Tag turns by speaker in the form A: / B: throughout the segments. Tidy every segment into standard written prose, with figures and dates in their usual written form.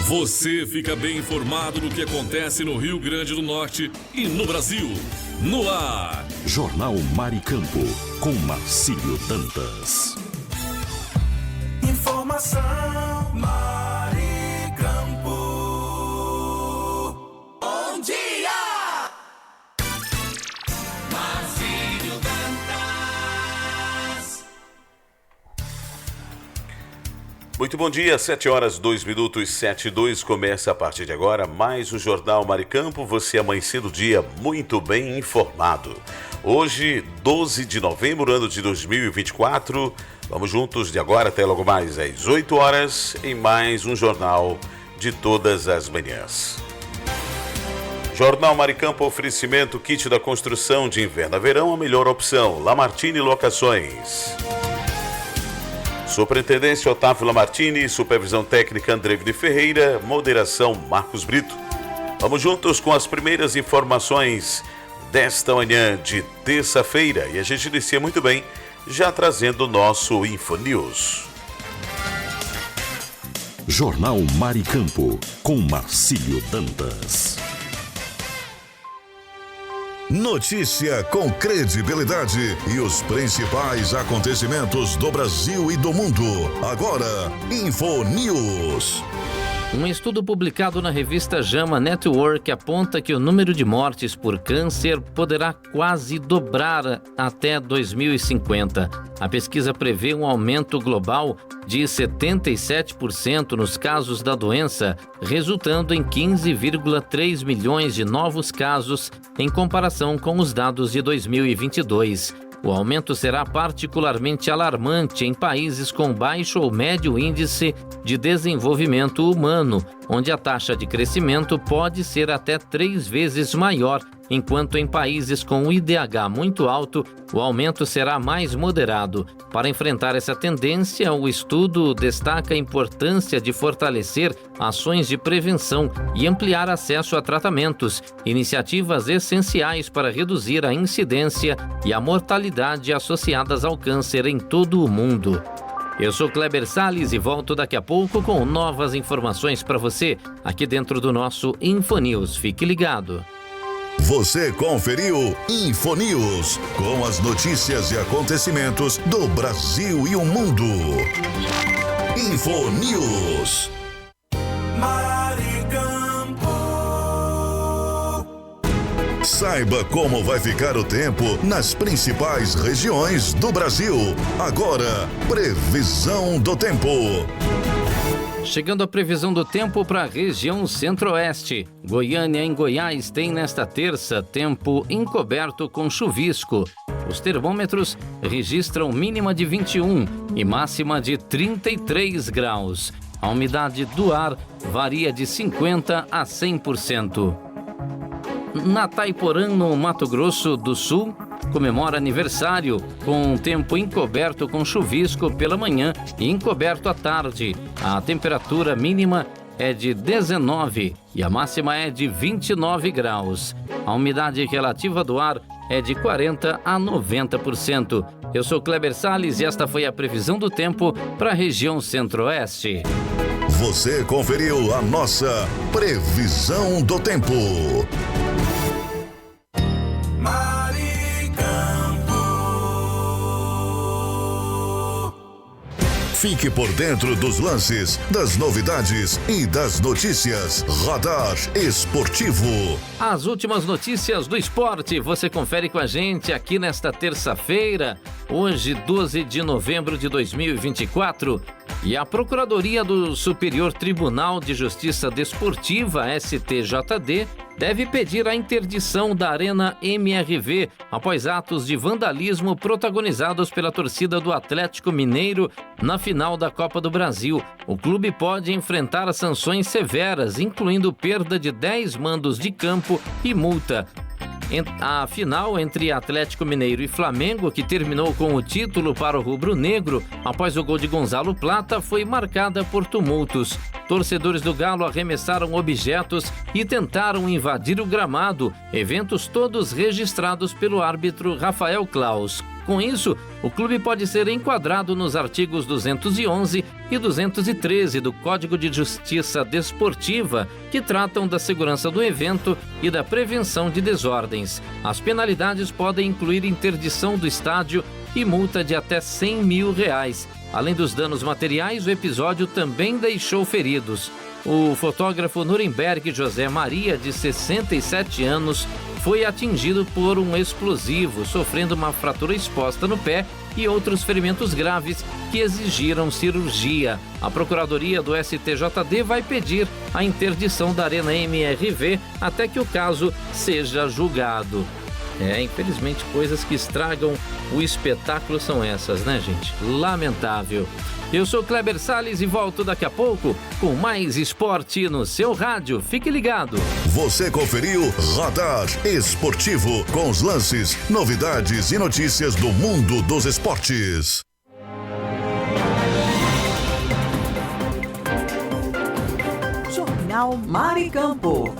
A: Você fica bem informado do que acontece no Rio Grande do Norte e no Brasil. No ar.
B: Jornal Maricampo, com Marcílio Dantas.
C: Informação Maricampo. Bom dia! Marcílio Dantas.
D: Muito bom dia, 7h02, 7:02, começa a partir de agora mais o Jornal Maricampo, você amanhecendo o dia muito bem informado. Hoje, 12 de novembro, ano de 2024, vamos juntos de agora até logo mais às 8 horas em mais um Jornal de todas as manhãs. Jornal Maricampo, oferecimento kit da construção de inverno a verão, a melhor opção, Lamartine Locações. Superintendência Otávio Lamartine, supervisão técnica André de Ferreira, moderação Marcos Brito. Vamos juntos com as primeiras informações desta manhã de terça-feira e a gente inicia muito bem, já trazendo o nosso InfoNews.
B: Jornal Maricampo, com Marcílio Dantas.
E: Notícia com credibilidade e os principais acontecimentos do Brasil e do mundo. Agora, InfoNews.
F: Um estudo publicado na revista JAMA Network aponta que o número de mortes por câncer poderá quase dobrar até 2050. A pesquisa prevê um aumento global de 77% nos casos da doença, resultando em 15,3 milhões de novos casos em comparação com os dados de 2022. O aumento será particularmente alarmante em países com baixo ou médio índice de desenvolvimento humano, onde a taxa de crescimento pode ser até 3 vezes maior, enquanto em países com IDH muito alto, o aumento será mais moderado. Para enfrentar essa tendência, o estudo destaca a importância de fortalecer ações de prevenção e ampliar acesso a tratamentos, iniciativas essenciais para reduzir a incidência e a mortalidade associadas ao câncer em todo o mundo. Eu sou Kleber Salles e volto daqui a pouco com novas informações para você, aqui dentro do nosso InfoNews. Fique ligado.
E: Você conferiu InfoNews, com as notícias e acontecimentos do Brasil e o mundo. InfoNews.
C: Maricampo.
E: Saiba como vai ficar o tempo nas principais regiões do Brasil. Agora, previsão do tempo.
F: Chegando a previsão do tempo para a região centro-oeste. Goiânia, em Goiás, tem nesta terça tempo encoberto com chuvisco. Os termômetros registram mínima de 21 e máxima de 33 graus. A umidade do ar varia de 50% a 100%. Na Taiporã, no Mato Grosso do Sul, comemora aniversário com tempo encoberto com chuvisco pela manhã e encoberto à tarde. A temperatura mínima é de 19 e a máxima é de 29 graus. A umidade relativa do ar é de 40% a 90%. Eu sou Kleber Salles e esta foi a previsão do tempo para a região centro-oeste.
E: Você conferiu a nossa previsão do tempo. Fique por dentro dos lances, das novidades e das notícias. Radar Esportivo.
F: As últimas notícias do esporte você confere com a gente aqui nesta terça-feira, hoje 12 de novembro de 2024. E a Procuradoria do Superior Tribunal de Justiça Desportiva, STJD, deve pedir a interdição da Arena MRV após atos de vandalismo protagonizados pela torcida do Atlético Mineiro na final da Copa do Brasil. O clube pode enfrentar sanções severas, incluindo perda de 10 mandos de campo e multa. A final entre Atlético Mineiro e Flamengo, que terminou com o título para o rubro-negro após o gol de Gonzalo Plata, foi marcada por tumultos. Torcedores do Galo arremessaram objetos e tentaram invadir o gramado, eventos todos registrados pelo árbitro Rafael Claus. Com isso, o clube pode ser enquadrado nos artigos 211 e 213 do Código de Justiça Desportiva, que tratam da segurança do evento e da prevenção de desordens. As penalidades podem incluir interdição do estádio e multa de até R$100 mil. Além dos danos materiais, o episódio também deixou feridos. O fotógrafo Nuremberg José Maria, de 67 anos, foi atingido por um explosivo, sofrendo uma fratura exposta no pé e outros ferimentos graves que exigiram cirurgia. A Procuradoria do STJD vai pedir a interdição da Arena MRV até que o caso seja julgado. Infelizmente, coisas que estragam o espetáculo são essas, né, gente? Lamentável. Eu sou Kleber Salles e volto daqui a pouco com mais esporte no seu rádio. Fique ligado.
E: Você conferiu Radar Esportivo, com os lances, novidades e notícias do mundo dos esportes.
G: Jornal Maricampo.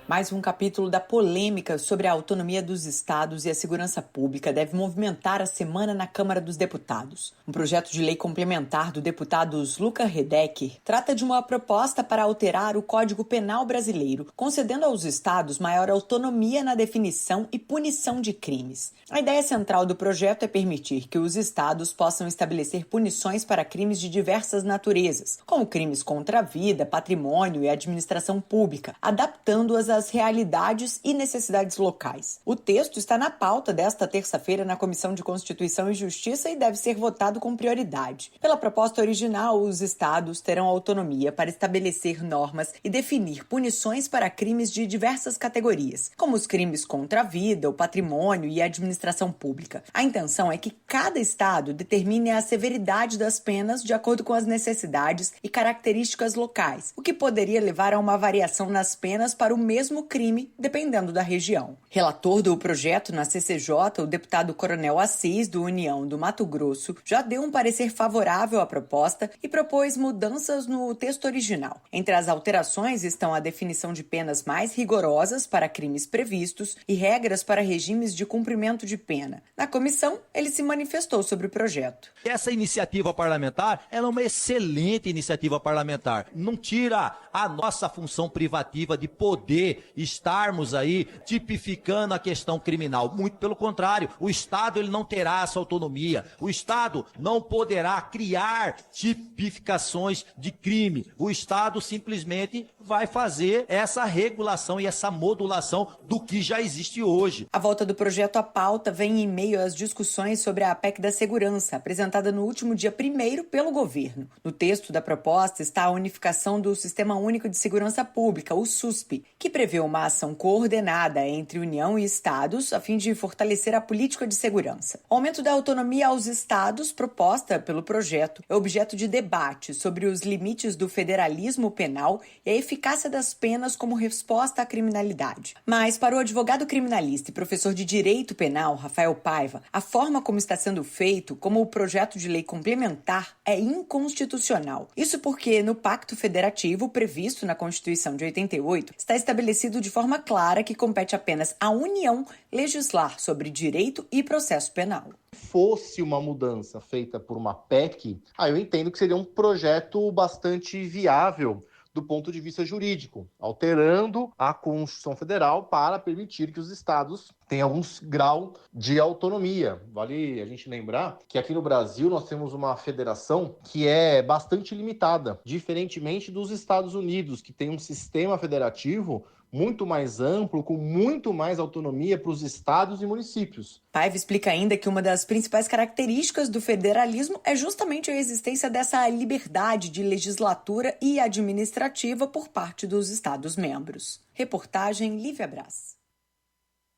G: Mais um capítulo da polêmica sobre a autonomia dos estados e a segurança pública deve movimentar a semana na Câmara dos Deputados. Um projeto de lei complementar do deputado Luca Redecker trata de uma proposta para alterar o Código Penal brasileiro, concedendo aos estados maior autonomia na definição e punição de crimes. A ideia central do projeto é permitir que os estados possam estabelecer punições para crimes de diversas naturezas, como crimes contra a vida, patrimônio e administração pública, adaptando-as às realidades e necessidades locais. O texto está na pauta desta terça-feira na Comissão de Constituição e Justiça e deve ser votado com prioridade. Pela proposta original, os estados terão autonomia para estabelecer normas e definir punições para crimes de diversas categorias, como os crimes contra a vida, o patrimônio e a administração pública. A intenção é que cada estado determine a severidade das penas de acordo com as necessidades e características locais, o que poderia levar a uma variação nas penas para o mesmo crime, dependendo da região. Relator do projeto na CCJ, o deputado Coronel Assis, do União do Mato Grosso, já deu um parecer favorável à proposta e propôs mudanças no texto original. Entre as alterações estão a definição de penas mais rigorosas para crimes previstos e regras para regimes de cumprimento de pena. Na comissão, ele se manifestou sobre o projeto.
H: Essa iniciativa parlamentar ela é uma excelente iniciativa parlamentar. Não tira a nossa função privativa de poder estarmos aí tipificando a questão criminal. Muito pelo contrário, o Estado ele não terá essa autonomia. O Estado não poderá criar tipificações de crime. O Estado simplesmente vai fazer essa regulação e essa modulação do que já existe hoje.
G: A volta do projeto à pauta vem em meio às discussões sobre a PEC da Segurança, apresentada no último dia 1º pelo governo. No texto da proposta está a unificação do Sistema Único de Segurança Pública, o SUSP, que prevê uma ação coordenada entre União e Estados a fim de fortalecer a política de segurança. O aumento da autonomia aos estados, proposta pelo projeto, é objeto de debate sobre os limites do federalismo penal e a eficácia das penas como resposta à criminalidade. Mas, para o advogado criminalista e professor de Direito Penal, Rafael Paiva, a forma como está sendo feito, como o projeto de lei complementar, é inconstitucional. Isso porque, no Pacto Federativo, previsto na Constituição de 88, está estabelecido de forma clara que compete apenas à União legislar sobre direito e processo penal.
I: Fosse uma mudança feita por uma PEC, eu entendo que seria um projeto bastante viável do ponto de vista jurídico, alterando a Constituição Federal para permitir que os estados tenham algum grau de autonomia. Vale a gente lembrar que aqui no Brasil nós temos uma federação que é bastante limitada, diferentemente dos Estados Unidos, que tem um sistema federativo muito mais amplo, com muito mais autonomia para os estados e municípios.
G: Paiva explica ainda que uma das principais características do federalismo é justamente a existência dessa liberdade de legislatura e administrativa por parte dos estados-membros. Reportagem Lívia Brás.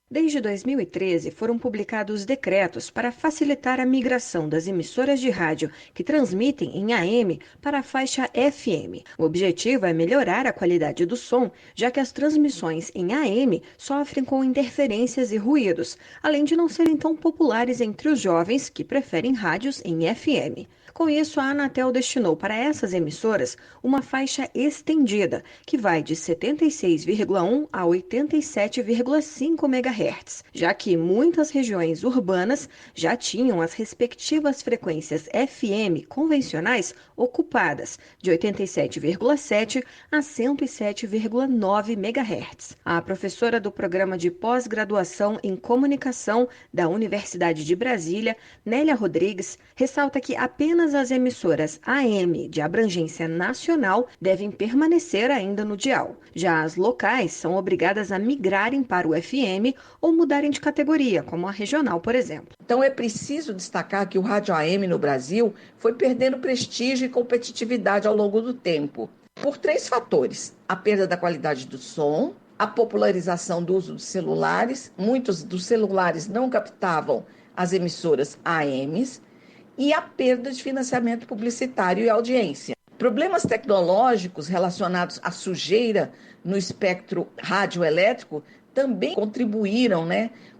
J: Desde 2013, foram publicados decretos para facilitar a migração das emissoras de rádio que transmitem em AM para a faixa FM. O objetivo é melhorar a qualidade do som, já que as transmissões em AM sofrem com interferências e ruídos, além de não serem tão populares entre os jovens que preferem rádios em FM. Com isso, a Anatel destinou para essas emissoras uma faixa estendida, que vai de 76,1 a 87,5 MHz, já que muitas regiões urbanas já tinham as respectivas frequências FM convencionais ocupadas, de 87,7 a 107,9 MHz. A professora do Programa de Pós-Graduação em Comunicação da Universidade de Brasília, Nélia Rodrigues, ressalta que apenas as emissoras AM de abrangência nacional devem permanecer ainda no dial. Já as locais são obrigadas a migrarem para o FM ou mudarem de categoria, como a regional, por exemplo.
K: Então é preciso destacar que o rádio AM no Brasil foi perdendo prestígio e competitividade ao longo do tempo, por 3 fatores: a perda da qualidade do som, a popularização do uso dos celulares, muitos dos celulares não captavam as emissoras AMs, e a perda de financiamento publicitário e audiência. Problemas tecnológicos relacionados à sujeira no espectro radioelétrico também contribuíram,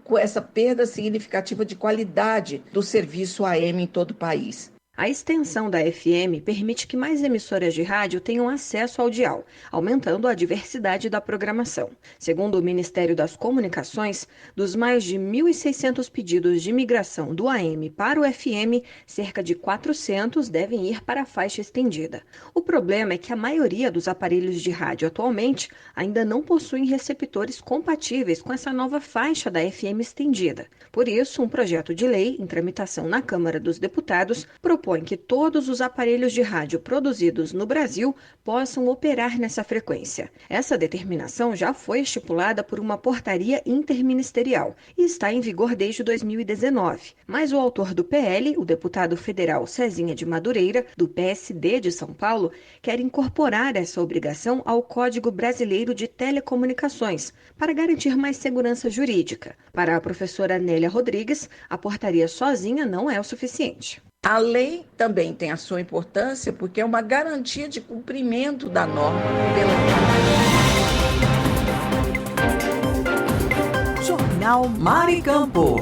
K: com essa perda significativa de qualidade do serviço AM em todo o país.
J: A extensão da FM permite que mais emissoras de rádio tenham acesso ao dial, aumentando a diversidade da programação. Segundo o Ministério das Comunicações, dos mais de 1.600 pedidos de migração do AM para o FM, cerca de 400 devem ir para a faixa estendida. O problema é que a maioria dos aparelhos de rádio atualmente ainda não possuem receptores compatíveis com essa nova faixa da FM estendida. Por isso, um projeto de lei em tramitação na Câmara dos Deputados propõe que todos os aparelhos de rádio produzidos no Brasil possam operar nessa frequência. Essa determinação já foi estipulada por uma portaria interministerial e está em vigor desde 2019. Mas o autor do PL, o deputado federal Cezinha de Madureira, do PSD de São Paulo, quer incorporar essa obrigação ao Código Brasileiro de Telecomunicações para garantir mais segurança jurídica. Para a professora Nélia Rodrigues, a portaria sozinha não é o suficiente.
K: A lei também tem a sua importância porque é uma garantia de cumprimento da norma pela
G: Jornal Mari Campo.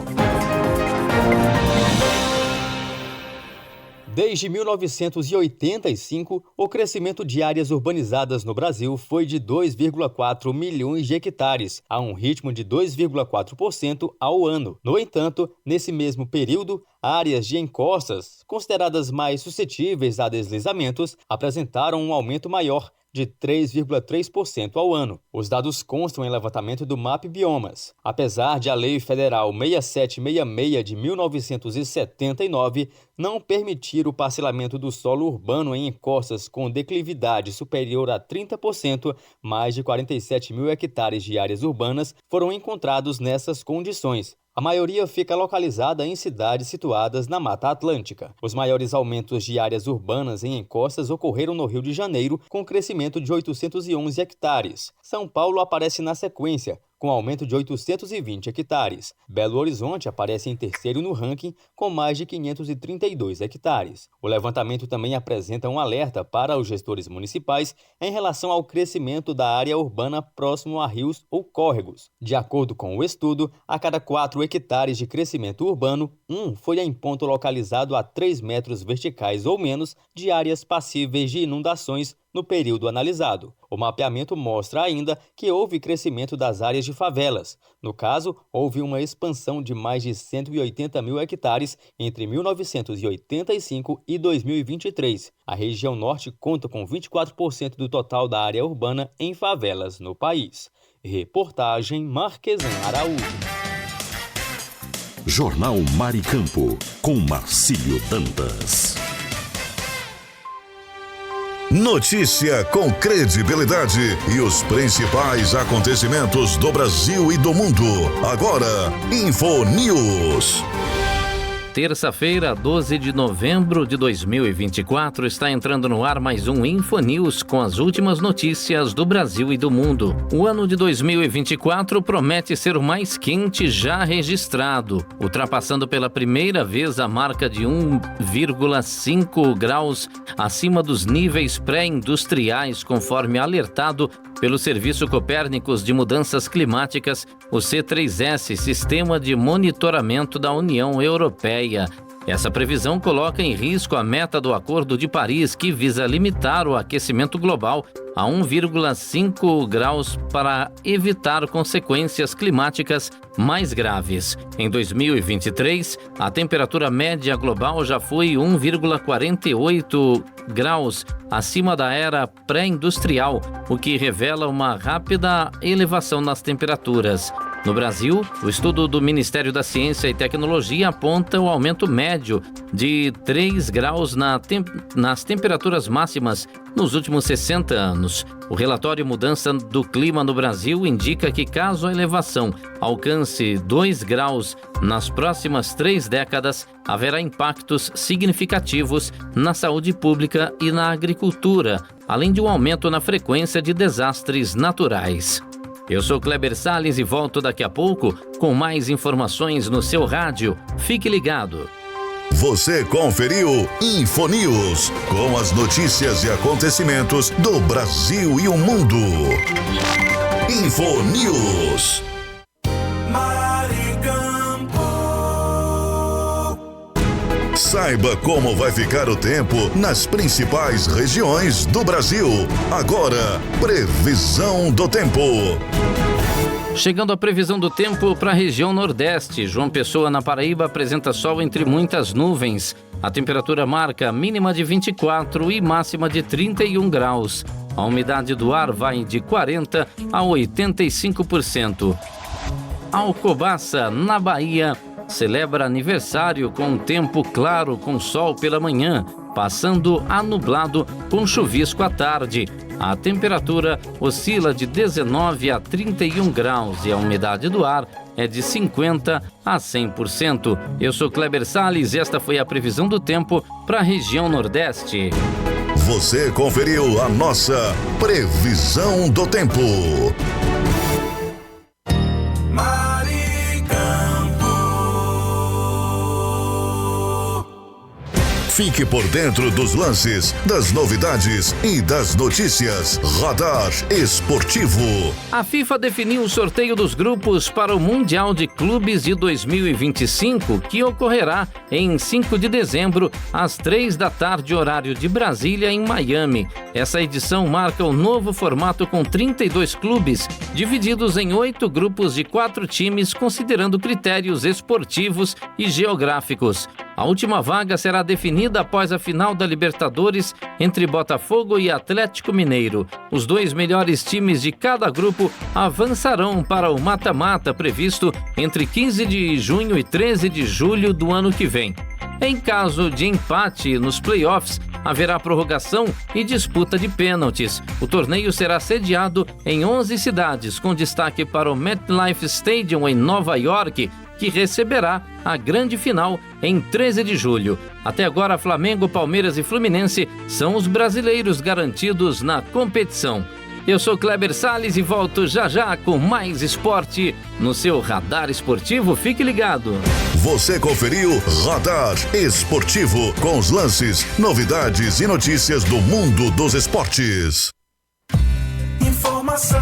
L: Desde 1985, o crescimento de áreas urbanizadas no Brasil foi de 2,4 milhões de hectares, a um ritmo de 2,4% ao ano. No entanto, nesse mesmo período, áreas de encostas, consideradas mais suscetíveis a deslizamentos, apresentaram um aumento maior, de 3,3% ao ano. Os dados constam em levantamento do MAP Biomas. Apesar de a Lei Federal 6766 de 1979 não permitir o parcelamento do solo urbano em encostas com declividade superior a 30%, mais de 47 mil hectares de áreas urbanas foram encontrados nessas condições. A maioria fica localizada em cidades situadas na Mata Atlântica. Os maiores aumentos de áreas urbanas em encostas ocorreram no Rio de Janeiro, com crescimento de 811 hectares. São Paulo aparece na sequência, com aumento de 820 hectares. Belo Horizonte aparece em terceiro no ranking, com mais de 532 hectares. O levantamento também apresenta um alerta para os gestores municipais em relação ao crescimento da área urbana próximo a rios ou córregos. De acordo com o estudo, a cada 4 hectares de crescimento urbano, foi em ponto localizado a 3 metros verticais ou menos de áreas passíveis de inundações no período analisado. O mapeamento mostra ainda que houve crescimento das áreas de favelas. No caso, houve uma expansão de mais de 180 mil hectares entre 1985 e 2023. A região norte conta com 24% do total da área urbana em favelas no país. Reportagem Marquesan Araújo.
B: Jornal Mari Campo, com Marcílio Dantas.
E: Notícia com credibilidade e os principais acontecimentos do Brasil e do mundo. Agora, Info News.
F: terça-feira, 12 de novembro de 2024, está entrando no ar mais um InfoNews com as últimas notícias do Brasil e do mundo. O ano de 2024 promete ser o mais quente já registrado, ultrapassando pela primeira vez a marca de 1,5 graus acima dos níveis pré-industriais, conforme alertado pelo Serviço Copérnicos de Mudanças Climáticas, o C3S, Sistema de Monitoramento da União Europeia. Essa previsão coloca em risco a meta do Acordo de Paris, que visa limitar o aquecimento global a 1,5 graus para evitar consequências climáticas mais graves. Em 2023, a temperatura média global já foi 1,48 graus acima da era pré-industrial, o que revela uma rápida elevação nas temperaturas. No Brasil, o estudo do Ministério da Ciência e Tecnologia aponta o aumento médio de 3 graus nas temperaturas máximas nos últimos 60 anos. O relatório Mudança do Clima no Brasil indica que, caso a elevação alcance 2 graus nas próximas 3 décadas, haverá impactos significativos na saúde pública e na agricultura, além de um aumento na frequência de desastres naturais. Eu sou Kleber Salles e volto daqui a pouco com mais informações no seu rádio. Fique ligado.
E: Você conferiu InfoNews, com as notícias e acontecimentos do Brasil e o mundo. InfoNews. Saiba como vai ficar o tempo nas principais regiões do Brasil. Agora, previsão do tempo.
F: Chegando a previsão do tempo para a região Nordeste. João Pessoa, na Paraíba, apresenta sol entre muitas nuvens. A temperatura marca mínima de 24 e máxima de 31 graus. A umidade do ar vai de 40% a 85%. Alcobaça, na Bahia, celebra aniversário com um tempo claro com sol pela manhã, passando a nublado com chuvisco à tarde. A temperatura oscila de 19 a 31 graus e a umidade do ar é de 50 a 100%. Eu sou Kleber Salles e esta foi a previsão do tempo para a região Nordeste.
E: Você conferiu a nossa previsão do tempo. Fique por dentro dos lances, das novidades e das notícias. Radar Esportivo.
F: A FIFA definiu o sorteio dos grupos para o Mundial de Clubes de 2025, que ocorrerá em 5 de dezembro, às 3 da tarde, horário de Brasília, em Miami. Essa edição marca o novo formato com 32 clubes, divididos em 8 grupos de 4 times, considerando critérios esportivos e geográficos. A última vaga será definida após a final da Libertadores entre Botafogo e Atlético Mineiro. Os 2 melhores times de cada grupo avançarão para o mata-mata previsto entre 15 de junho e 13 de julho do ano que vem. Em caso de empate nos playoffs, haverá prorrogação e disputa de pênaltis. O torneio será sediado em 11 cidades, com destaque para o MetLife Stadium em Nova York, que receberá a grande final em 13 de julho. Até agora, Flamengo, Palmeiras e Fluminense são os brasileiros garantidos na competição. Eu sou Kleber Salles e volto já já com mais esporte no seu Radar Esportivo. Fique ligado.
E: Você conferiu Radar Esportivo, com os lances, novidades e notícias do mundo dos esportes.
C: Informação,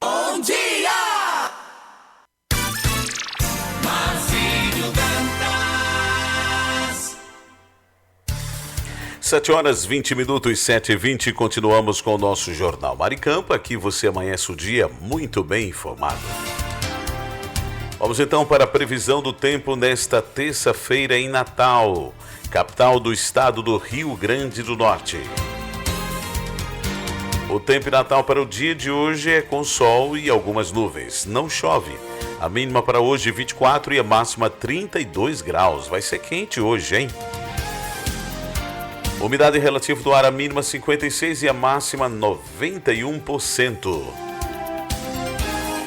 C: Bom dia! Marcílio Dantas.
D: 7h20, 7h20, continuamos com o nosso Jornal Maricampo. Aqui você amanhece o dia muito bem informado. Vamos então para a previsão do tempo nesta terça-feira em Natal, capital do estado do Rio Grande do Norte. O tempo em Natal para o dia de hoje é com sol e algumas nuvens. Não chove. A mínima para hoje 24 e a máxima 32 graus. Vai ser quente hoje, hein? Umidade relativa do ar, a mínima 56 e a máxima 91%.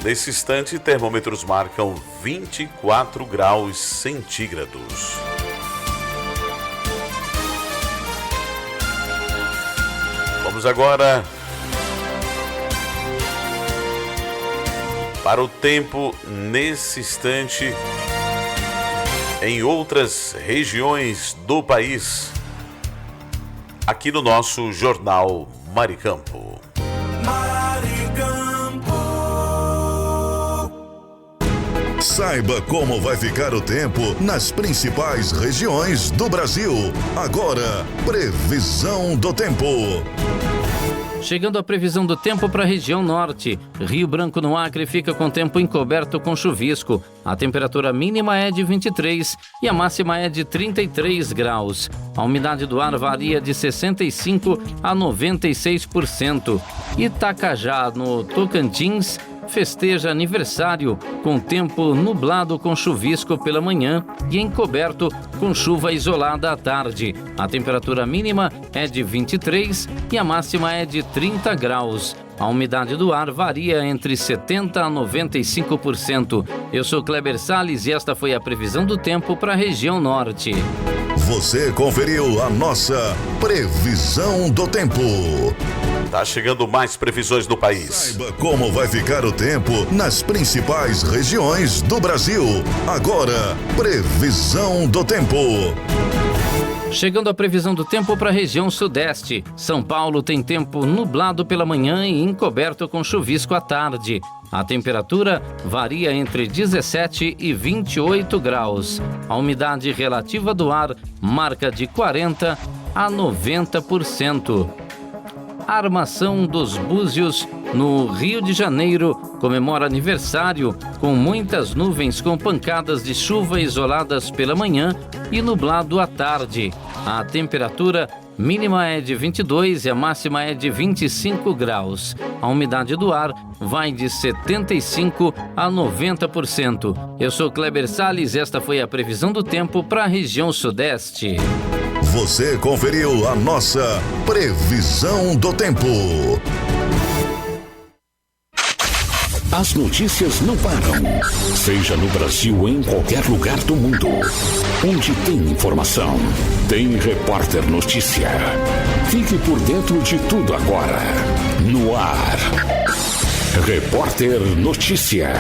D: Nesse instante, termômetros marcam 24 graus centígrados. Vamos agora para o tempo nesse instante em outras regiões do país, aqui no nosso Jornal Maricampo.
E: Saiba como vai ficar o tempo nas principais regiões do Brasil. Agora, previsão do tempo.
F: Chegando a previsão do tempo para a região norte. Rio Branco, no Acre, fica com tempo encoberto com chuvisco. A temperatura mínima é de 23 e a máxima é de 33 graus. A umidade do ar varia de 65% a 96%. Itacajá, no Tocantins, festeja aniversário com tempo nublado com chuvisco pela manhã e encoberto com chuva isolada à tarde. A temperatura mínima é de 23 e a máxima é de 30 graus. A umidade do ar varia entre 70% a 95%. Eu sou Kleber Salles e esta foi a previsão do tempo para a região norte.
E: Você conferiu a nossa previsão do tempo.
D: Tá chegando mais previsões do país.
E: Saiba como vai ficar o tempo nas principais regiões do Brasil. Agora, previsão do tempo.
F: Chegando a previsão do tempo para a região sudeste. São Paulo tem tempo nublado pela manhã e encoberto com chuvisco à tarde. A temperatura varia entre 17 e 28 graus. A umidade relativa do ar marca de 40% a 90%. A Armação dos Búzios, no Rio de Janeiro, comemora aniversário com muitas nuvens com pancadas de chuva isoladas pela manhã e nublado à tarde. A temperatura mínima é de 22 e a máxima é de 25 graus. A umidade do ar vai de 75% a 90%. Eu sou Kleber Salles e esta foi a previsão do tempo para a região sudeste.
E: Você conferiu a nossa previsão do tempo.
B: As notícias não param. Seja no Brasil ou em qualquer lugar do mundo. Onde tem informação, tem Repórter Notícia. Fique por dentro de tudo agora. No ar. Repórter Notícia.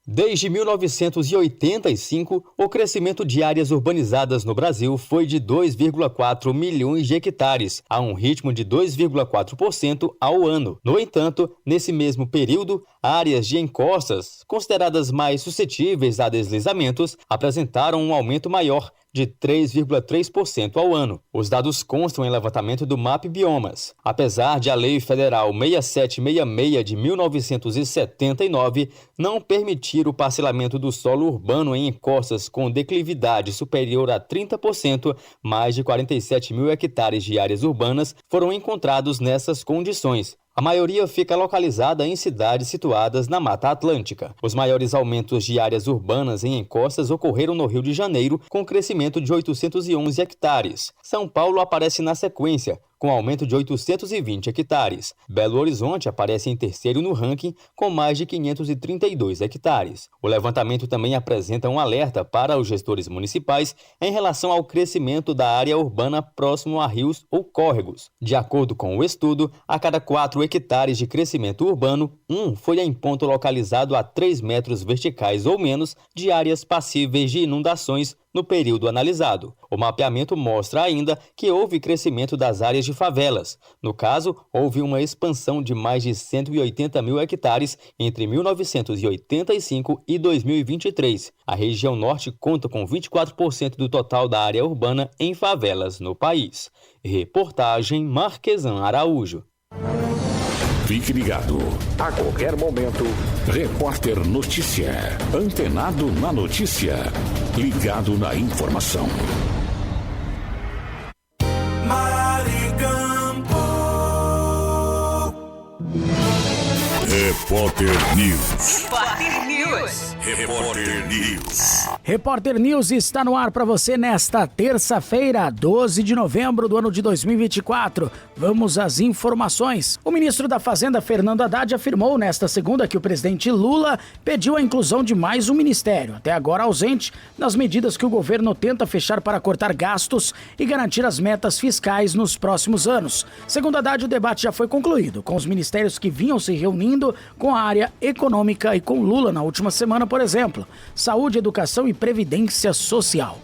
L: Desde 1985, o crescimento de áreas urbanizadas no Brasil foi de 2,4 milhões de hectares, a um ritmo de 2,4% ao ano. No entanto, nesse mesmo período, áreas de encostas, consideradas mais suscetíveis a deslizamentos, apresentaram um aumento maior, de 3,3% ao ano. Os dados constam em levantamento do MAP Biomas. Apesar de a Lei Federal 6766 de 1979 não permitir o parcelamento do solo urbano em encostas com declividade superior a 30%, mais de 47 mil hectares de áreas urbanas foram encontrados nessas condições. A maioria fica localizada em cidades situadas na Mata Atlântica. Os maiores aumentos de áreas urbanas em encostas ocorreram no Rio de Janeiro, com crescimento de 811 hectares. São Paulo aparece na sequência, com aumento de 820 hectares. Belo Horizonte aparece em terceiro no ranking, com mais de 532 hectares. O levantamento também apresenta um alerta para os gestores municipais em relação ao crescimento da área urbana próximo a rios ou córregos. De acordo com o estudo, a cada 4 hectares de crescimento urbano, um foi em ponto localizado a 3 metros verticais ou menos de áreas passíveis de inundações no período analisado. O mapeamento mostra ainda que houve crescimento das áreas de favelas. No caso, houve uma expansão de mais de 180 mil hectares entre 1985 e 2023. A região norte conta com 24% do total da área urbana em favelas no país. Reportagem Marquesan Araújo.
B: Fique ligado. A qualquer momento, Repórter Notícia. Antenado na notícia. Ligado na informação.
C: Maricampo.
B: Repórter News.
C: Repórter News. News.
E: Repórter News.
M: Repórter News está no ar para você nesta terça-feira, 12 de novembro do ano de 2024. Vamos às informações. O ministro da Fazenda, Fernando Haddad, afirmou nesta segunda que o presidente Lula pediu a inclusão de mais um ministério, até agora ausente, nas medidas que o governo tenta fechar para cortar gastos e garantir as metas fiscais nos próximos anos. Segundo Haddad, o debate já foi concluído, com os ministérios que vinham se reunindo com a área econômica e com Lula na última semana, por exemplo, saúde, educação e previdência social.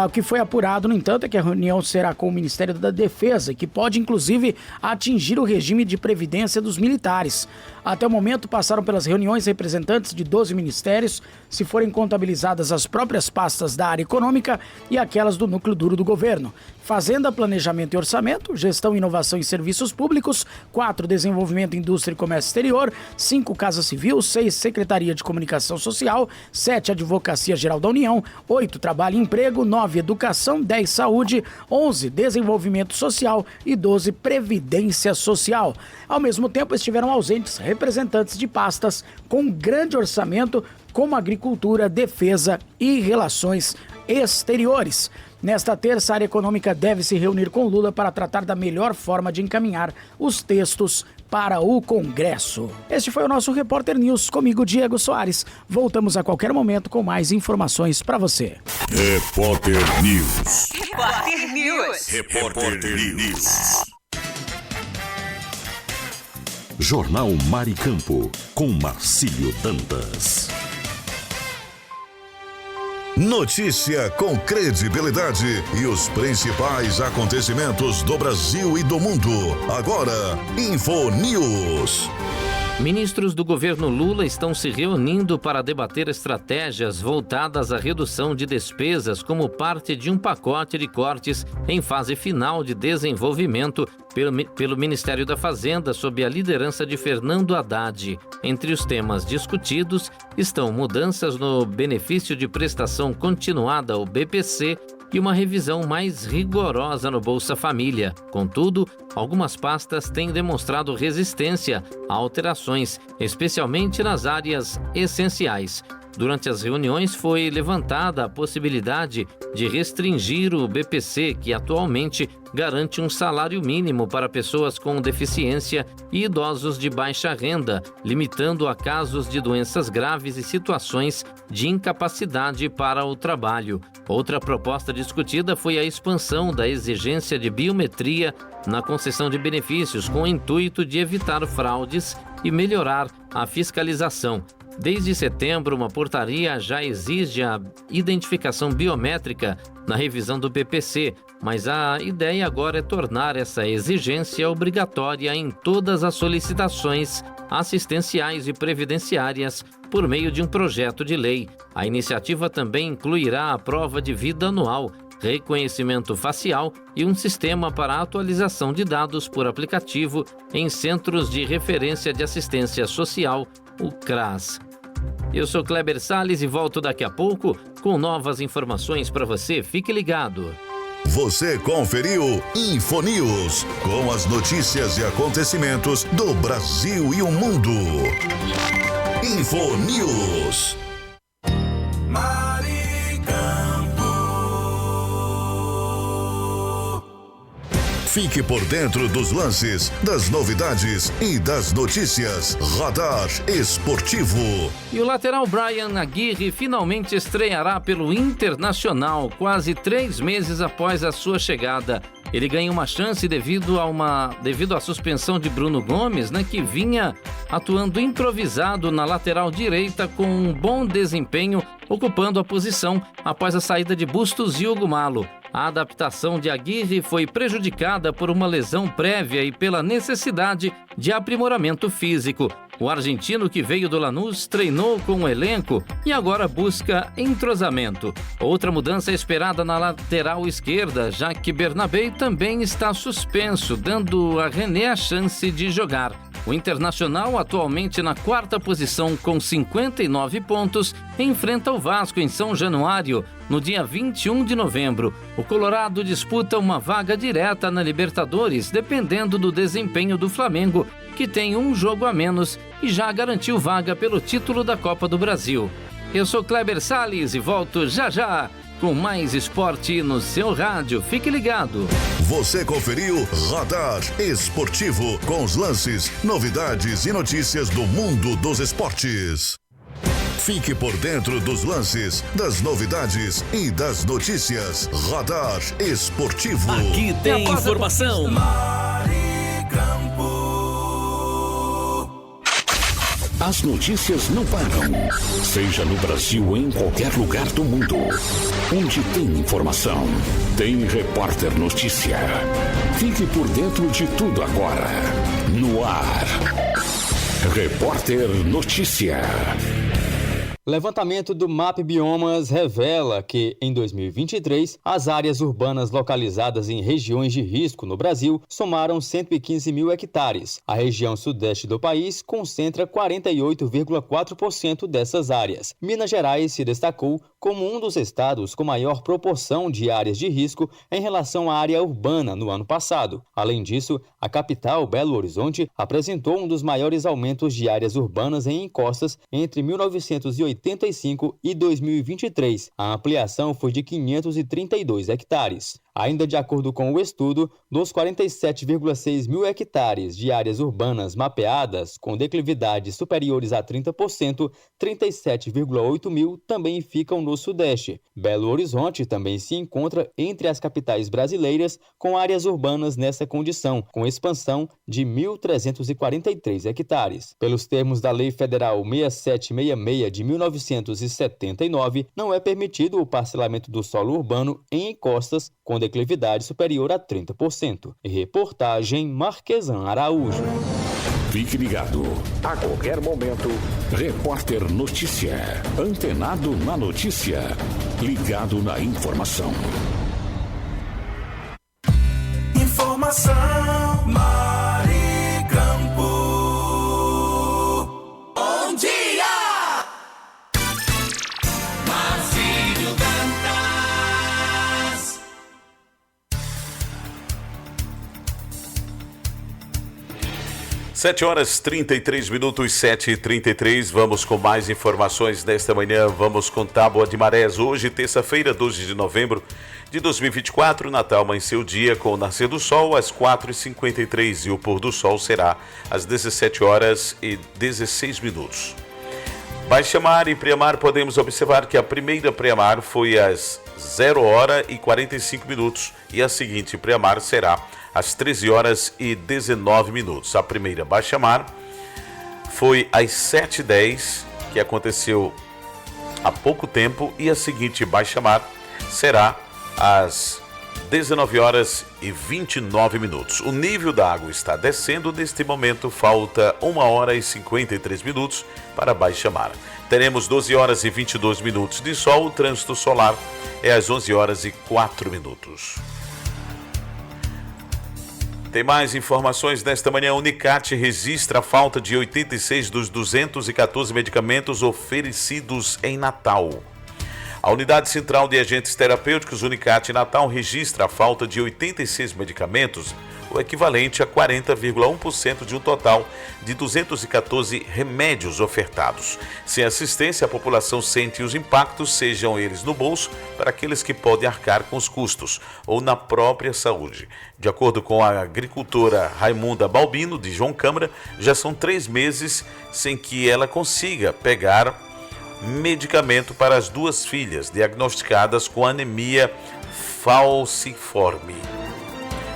M: O que foi apurado, no entanto, é que a reunião será com o Ministério da Defesa, que pode, inclusive, atingir o regime de previdência dos militares. Até o momento, passaram pelas reuniões representantes de 12 ministérios, se forem contabilizadas as próprias pastas da área econômica e aquelas do núcleo duro do governo. Fazenda, Planejamento e Orçamento, Gestão, Inovação e Serviços Públicos, 4, Desenvolvimento, Indústria e Comércio Exterior, 5, Casa Civil, 6, Secretaria de Comunicação Social, 7, Advocacia Geral da União, 8, Trabalho e Emprego, 9, Educação, 10, Saúde, 11, Desenvolvimento Social e 12, Previdência Social. Ao mesmo tempo, estiveram ausentes representantes de pastas com grande orçamento, como Agricultura, Defesa e Relações Exteriores. Nesta terça, a área econômica deve se reunir com Lula para tratar da melhor forma de encaminhar os textos para o Congresso. Este foi o nosso Repórter News, comigo, Diego Soares. Voltamos a qualquer momento com mais informações para você.
E: Repórter News.
C: Repórter News.
E: Repórter News.
B: Jornal Maricampo, com Marcílio Dantas.
E: Notícia com credibilidade e os principais acontecimentos do Brasil e do mundo. Agora, Info News.
F: Ministros do governo Lula estão se reunindo para debater estratégias voltadas à redução de despesas como parte de um pacote de cortes em fase final de desenvolvimento pelo Ministério da Fazenda, sob a liderança de Fernando Haddad. Entre os temas discutidos estão mudanças no benefício de prestação continuada, o BPC, e uma revisão mais rigorosa no Bolsa Família. Contudo, algumas pastas têm demonstrado resistência a alterações, especialmente nas áreas essenciais. Durante as reuniões foi levantada a possibilidade de restringir o BPC, que atualmente garante um salário mínimo para pessoas com deficiência e idosos de baixa renda, limitando a casos de doenças graves e situações de incapacidade para o trabalho. Outra proposta discutida foi a expansão da exigência de biometria na concessão de benefícios, com o intuito de evitar fraudes e melhorar a fiscalização. Desde setembro, uma portaria já exige a identificação biométrica na revisão do BPC, mas a ideia agora é tornar essa exigência obrigatória em todas as solicitações assistenciais e previdenciárias por meio de um projeto de lei. A iniciativa também incluirá a prova de vida anual, reconhecimento facial e um sistema para atualização de dados por aplicativo em Centros de Referência de Assistência Social, o CRAS. Eu sou Kleber Salles e volto daqui a pouco com novas informações para você. Fique ligado.
E: Você conferiu Info News, com as notícias e acontecimentos do Brasil e o mundo. Info News. Fique por dentro dos lances, das novidades e das notícias. Radar Esportivo.
F: E o lateral Bryan Aguirre finalmente estreará pelo Internacional, quase 3 meses após a sua chegada. Ele ganha uma chance devido à suspensão de Bruno Gomes, que vinha atuando improvisado na lateral direita com um bom desempenho, ocupando a posição após a saída de Bustos e Hugo Malo. A adaptação de Aguirre foi prejudicada por uma lesão prévia e pela necessidade de aprimoramento físico. O argentino, que veio do Lanús, treinou com o elenco e agora busca entrosamento. Outra mudança é esperada na lateral esquerda, já que Bernabé também está suspenso, dando a René a chance de jogar. O Internacional, atualmente na 4ª posição com 59 pontos, enfrenta o Vasco em São Januário no dia 21 de novembro. O Colorado disputa uma vaga direta na Libertadores, dependendo do desempenho do Flamengo que tem um jogo a menos e já garantiu vaga pelo título da Copa do Brasil. Eu sou Kleber Salles e volto já com mais esporte no seu rádio. Fique ligado.
E: Você conferiu Radar Esportivo com os lances, novidades e notícias do mundo dos esportes. Fique por dentro dos lances, das novidades e das notícias. Radar Esportivo.
A: Aqui tem informação.
B: As notícias não param. Seja no Brasil ou em qualquer lugar do mundo. Onde tem informação, tem Repórter Notícia. Fique por dentro de tudo agora. No ar. Repórter Notícia.
L: Levantamento do MAP Biomas revela que, em 2023, as áreas urbanas localizadas em regiões de risco no Brasil somaram 115 mil hectares. A região sudeste do país concentra 48,4% dessas áreas. Minas Gerais se destacou como um dos estados com maior proporção de áreas de risco em relação à área urbana no ano passado. Além disso, a capital, Belo Horizonte, apresentou um dos maiores aumentos de áreas urbanas em encostas entre 1985 e 2023. A ampliação foi de 532 hectares. Ainda de acordo com o estudo, dos 47,6 mil hectares de áreas urbanas mapeadas com declividades superiores a 30%, 37,8 mil também ficam no Sudeste. Belo Horizonte também se encontra entre as capitais brasileiras com áreas urbanas nessa condição, com expansão de 1.343 hectares. Pelos termos da Lei Federal 6766 de 1979, não é permitido o parcelamento do solo urbano em encostas com declividade superior a 30%. Reportagem Marquesan Araújo.
B: Fique ligado. A qualquer momento, Repórter Notícia. Antenado na notícia. Ligado na informação.
C: Informação Maricampo. Bom dia! Marcílio Dantas.
D: Sete horas 33 minutos, 7h33. Vamos com mais informações nesta manhã. Vamos com Tábua de Marés. Hoje, terça-feira, 12 de novembro de 2024. Natal amanheceu o dia com o nascer do sol às 4h53 e o pôr do sol será às 17 horas e 16 minutos. Baixa mar e pré-mar, podemos observar que a primeira pré-mar foi às 0 hora e 45 minutos e a seguinte pré-mar será às 13 horas e 19 minutos. A primeira baixa-mar foi às 7h10, que aconteceu há pouco tempo, e a seguinte baixa-mar será às 19 horas e 29 minutos. O nível da água está descendo. Neste momento, falta 1 hora e 53 minutos para a baixa-mar. Teremos 12 horas e 22 minutos de sol. O trânsito solar é às 11 horas e 4 minutos. Tem mais informações nesta manhã. A Unicate registra a falta de 86 dos 214 medicamentos oferecidos em Natal. A Unidade Central de Agentes Terapêuticos Unicate Natal registra a falta de 86 medicamentos, o equivalente a 40,1% de um total de 214 remédios ofertados. Sem assistência, a população sente os impactos, sejam eles no bolso, para aqueles que podem arcar com os custos, ou na própria saúde. De acordo com a agricultora Raimunda Balbino, de João Câmara, já são 3 meses sem que ela consiga pegar medicamento para as 2 filhas, diagnosticadas com anemia falciforme.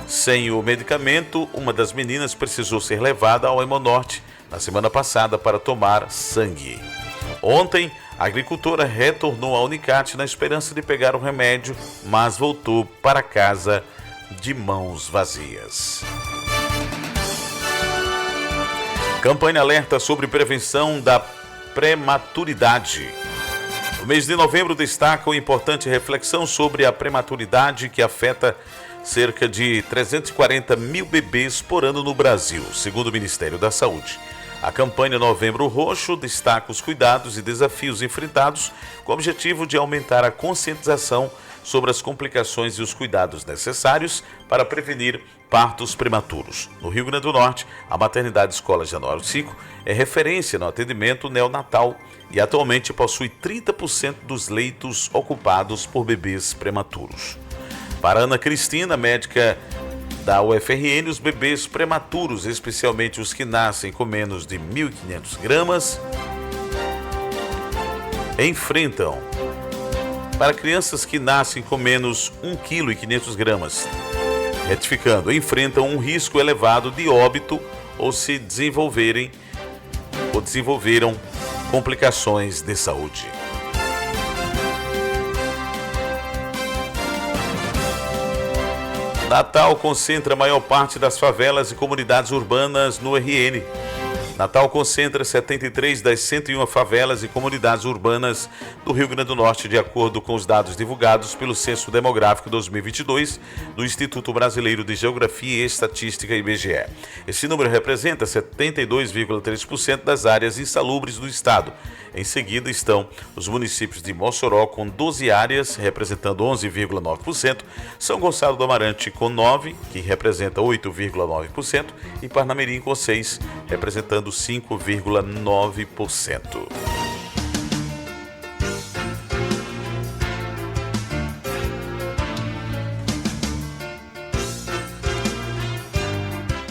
D: Sem o medicamento, uma das meninas precisou ser levada ao Hemonorte na semana passada para tomar sangue. Ontem, a agricultora retornou à Unicate na esperança de pegar o remédio, mas voltou para casa de mãos vazias. Campanha alerta sobre prevenção da prematuridade. O mês de novembro destaca uma importante reflexão sobre a prematuridade que afeta cerca de 340 mil bebês por ano no Brasil, segundo o Ministério da Saúde. A campanha Novembro Roxo destaca os cuidados e desafios enfrentados com o objetivo de aumentar a conscientização sobre as complicações e os cuidados necessários para prevenir partos prematuros. No Rio Grande do Norte, a maternidade Escola Januário Cico é referência no atendimento neonatal e atualmente possui 30% dos leitos ocupados por bebês prematuros. Para Ana Cristina, médica da UFRN, os bebês prematuros, especialmente os que nascem com menos de 1.500 gramas, enfrentam, para crianças que nascem com menos 1,5 kg, enfrentam um risco elevado de óbito ou desenvolveram complicações de saúde. Natal concentra a maior parte das favelas e comunidades urbanas no RN. Natal concentra 73 das 101 favelas e comunidades urbanas do Rio Grande do Norte, de acordo com os dados divulgados pelo Censo Demográfico 2022 do Instituto Brasileiro de Geografia e Estatística, IBGE. Esse número representa 72,3% das áreas insalubres do estado. Em seguida estão os municípios de Mossoró, com 12 áreas, representando 11,9%, São Gonçalo do Amarante, com 9, que representa 8,9%, e Parnamirim, com 6, representando 5,9%.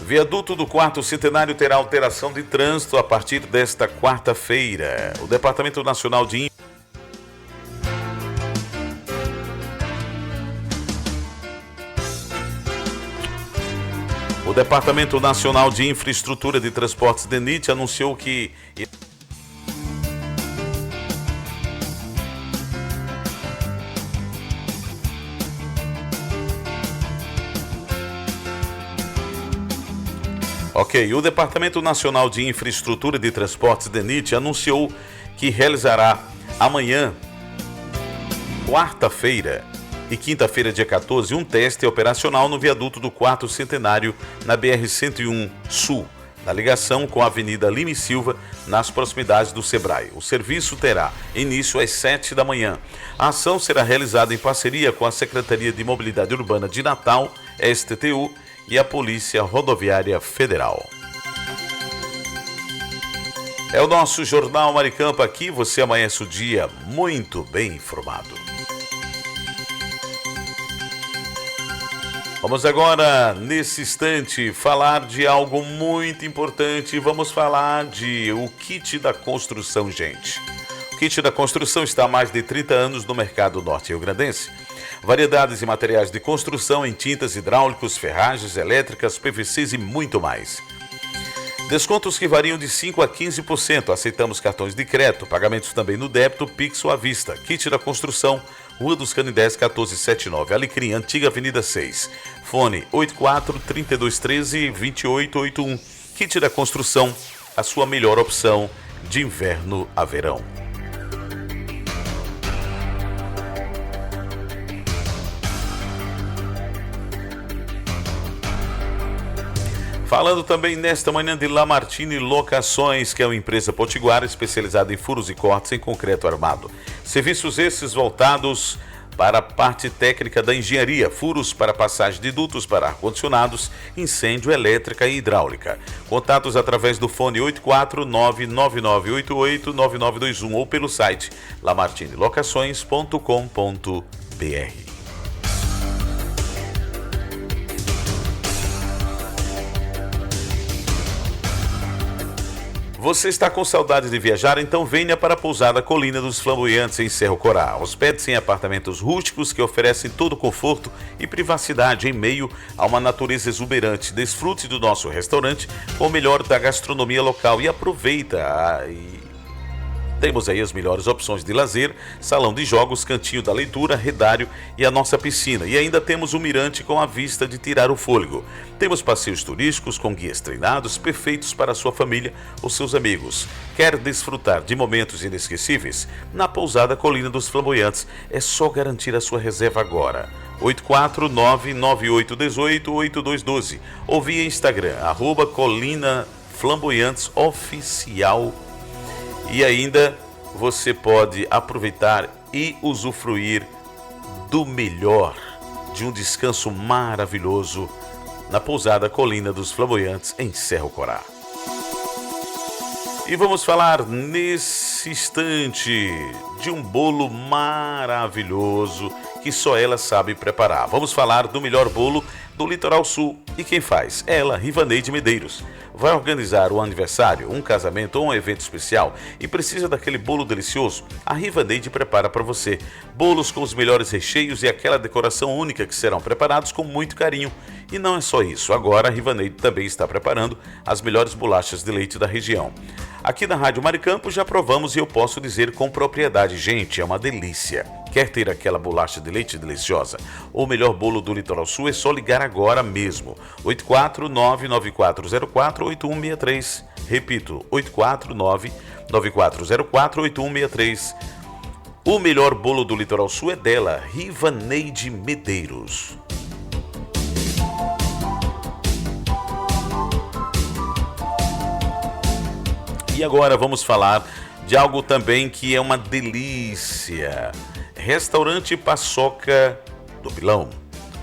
D: Viaduto do 4º Centenário terá alteração de trânsito a partir desta quarta-feira. O Departamento Nacional de Infraestrutura de Transportes, DENIT, anunciou que o Departamento Nacional de Infraestrutura de Transportes, DENIT, anunciou que realizará amanhã, quarta-feira e quinta-feira, dia 14, um teste operacional no viaduto do 4º Centenário, na BR-101 Sul, na ligação com a Avenida Lima e Silva, nas proximidades do Sebrae. O serviço terá início às 7 da manhã. A ação será realizada em parceria com a Secretaria de Mobilidade Urbana de Natal, STTU, e a Polícia Rodoviária Federal. É o nosso Jornal Maricampo aqui, você amanhece o dia muito bem informado. Vamos agora, nesse instante, falar de algo muito importante. Vamos falar de o kit da construção, gente. O kit da construção está há mais de 30 anos no mercado norte-riograndense. Variedades de materiais de construção em tintas, hidráulicos, ferragens, elétricas, PVCs e muito mais. Descontos que variam de 5% a 15%. Aceitamos cartões de crédito, pagamentos também no débito, Pix ou à vista. Kit da construção, Rua dos Canindés, 1479, Alecrim, Antiga Avenida 6. Fone 84-3213-2881. Kit da construção, a sua melhor opção de inverno a verão. Falando também nesta manhã de Lamartine Locações, que é uma empresa potiguara especializada em furos e cortes em concreto armado. Serviços esses voltados para a parte técnica da engenharia, furos para passagem de dutos para ar-condicionados, incêndio, elétrica e hidráulica. Contatos através do fone 849-9988-9921 ou pelo site lamartinelocações.com.br. Você está com saudade de viajar? Então venha para a pousada Colina dos Flamboyantes em Cerro Corá. Hospede-se em apartamentos rústicos que oferecem todo conforto e privacidade em meio a uma natureza exuberante. Desfrute do nosso restaurante com o melhor da gastronomia local e aproveita Temos aí as melhores opções de lazer, salão de jogos, cantinho da leitura, redário e a nossa piscina. E ainda temos um mirante com a vista de tirar o fôlego. Temos passeios turísticos com guias treinados, perfeitos para a sua família ou seus amigos. Quer desfrutar de momentos inesquecíveis? Na pousada Colina dos Flamboyantes, é só garantir a sua reserva agora. 849-9818-8212 ou via Instagram, @Colina Flamboyantes Oficial. E ainda você pode aproveitar e usufruir do melhor, de um descanso maravilhoso na pousada Colina dos Flamboyantes em Cerro Corá. E vamos falar nesse instante de um bolo maravilhoso que só ela sabe preparar. Vamos falar do melhor bolo do Litoral Sul. E quem faz? Ela, Rivaneide Medeiros. Vai organizar um aniversário, um casamento ou um evento especial e precisa daquele bolo delicioso? A Rivaneide prepara para você. Bolos com os melhores recheios e aquela decoração única que serão preparados com muito carinho. E não é só isso. Agora a Rivaneide também está preparando as melhores bolachas de leite da região. Aqui na Rádio Maricampo já provamos e eu posso dizer com propriedade, gente, é uma delícia. Quer ter aquela bolacha de leite deliciosa? O melhor bolo do Litoral Sul é só ligar agora mesmo. 849-9404-8163. Repito, 849-9404-8163. O melhor bolo do Litoral Sul é dela, Rivaneide Medeiros. E agora vamos falar de algo também que é uma delícia. Restaurante Paçoca do Pilão.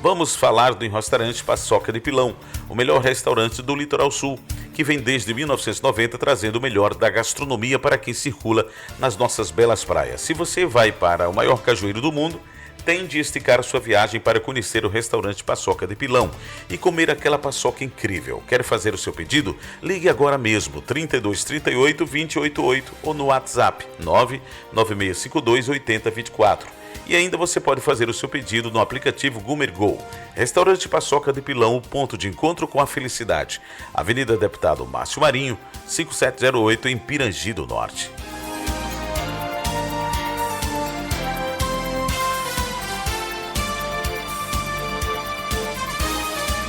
D: Vamos falar do restaurante Paçoca de Pilão, o melhor restaurante do Litoral Sul, que vem desde 1990 trazendo o melhor da gastronomia para quem circula nas nossas belas praias. Se você vai para o maior cajueiro do mundo, tem de esticar sua viagem para conhecer o restaurante Paçoca de Pilão e comer aquela paçoca incrível. Quer fazer o seu pedido? Ligue agora mesmo, 3238-288 ou no WhatsApp 99652-8024. E ainda você pode fazer o seu pedido no aplicativo Gumergol. Restaurante Paçoca de Pilão, o ponto de encontro com a felicidade. Avenida Deputado Márcio Marinho, 5708 em Pirangi do Norte.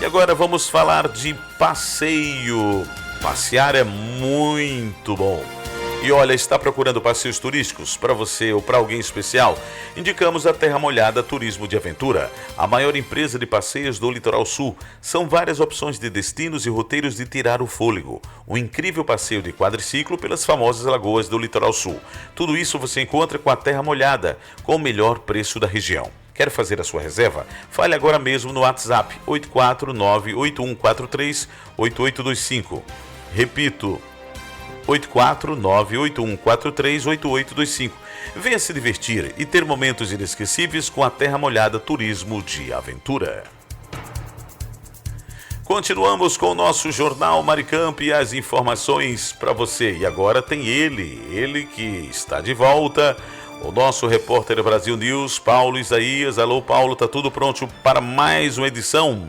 D: E agora vamos falar de passeio. Passear é muito bom. E olha, está procurando passeios turísticos para você ou para alguém especial? Indicamos a Terra Molhada Turismo de Aventura, a maior empresa de passeios do Litoral Sul. São várias opções de destinos e roteiros de tirar o fôlego. Um incrível passeio de quadriciclo pelas famosas lagoas do Litoral Sul. Tudo isso você encontra com a Terra Molhada, com o melhor preço da região. Quer fazer a sua reserva? Fale agora mesmo no WhatsApp 849-8143-8825. Repito, 849-8143-8825. Venha se divertir e ter momentos inesquecíveis com a Terra Molhada Turismo de Aventura. Continuamos com o nosso Jornal Maricampo e as informações para você. E agora tem ele que está de volta, o nosso repórter Brasil News, Paulo Isaías. Alô, Paulo, tá tudo pronto para mais uma edição?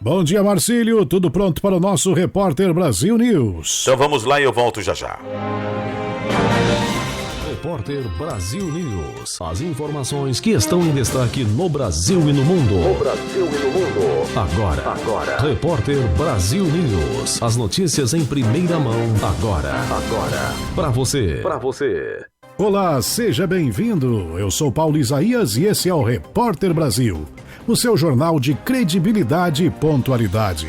N: Bom dia, Marcílio. Tudo pronto para o nosso repórter Brasil News.
D: Então vamos lá e eu volto já já.
O: Repórter Brasil News. As informações que estão em destaque no Brasil e no mundo. Agora. Repórter Brasil News. As notícias em primeira mão. Agora. Para você.
N: Olá, seja bem-vindo. Eu sou Paulo Isaías e esse é o Repórter Brasil, o seu jornal de credibilidade e pontualidade.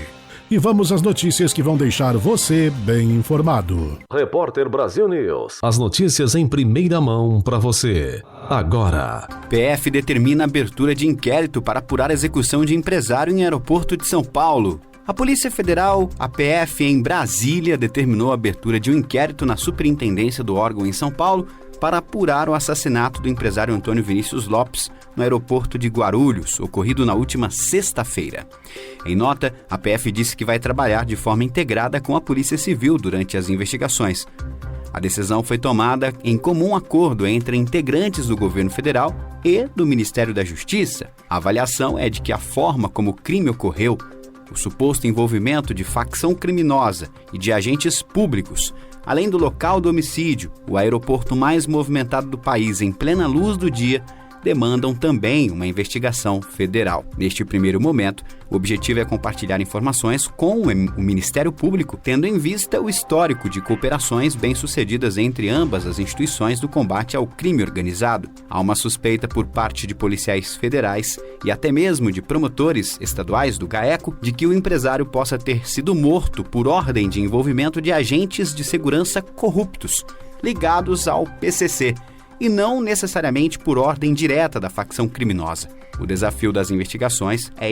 N: E vamos às notícias que vão deixar você bem informado.
O: Repórter Brasil News. As notícias em primeira mão para você. Agora.
P: PF determina a abertura de inquérito para apurar a execução de empresário em aeroporto de São Paulo. A Polícia Federal, a PF em Brasília, determinou a abertura de um inquérito na superintendência do órgão em São Paulo para apurar o assassinato do empresário Antônio Vinícius Lopes no aeroporto de Guarulhos, ocorrido na última sexta-feira. Em nota, a PF disse que vai trabalhar de forma integrada com a Polícia Civil durante as investigações. A decisão foi tomada em comum acordo entre integrantes do governo federal e do Ministério da Justiça. A avaliação é de que a forma como o crime ocorreu, o suposto envolvimento de facção criminosa e de agentes públicos, além do local do homicídio, o aeroporto mais movimentado do país em plena luz do dia, demandam também uma investigação federal. Neste primeiro momento, o objetivo é compartilhar informações com o Ministério Público, tendo em vista o histórico de cooperações bem-sucedidas entre ambas as instituições do combate ao crime organizado. Há uma suspeita por parte de policiais federais e até mesmo de promotores estaduais do GAECO de que o empresário possa ter sido morto por ordem de envolvimento de agentes de segurança corruptos, ligados ao PCC, e não necessariamente por ordem direta da facção criminosa. O desafio das investigações é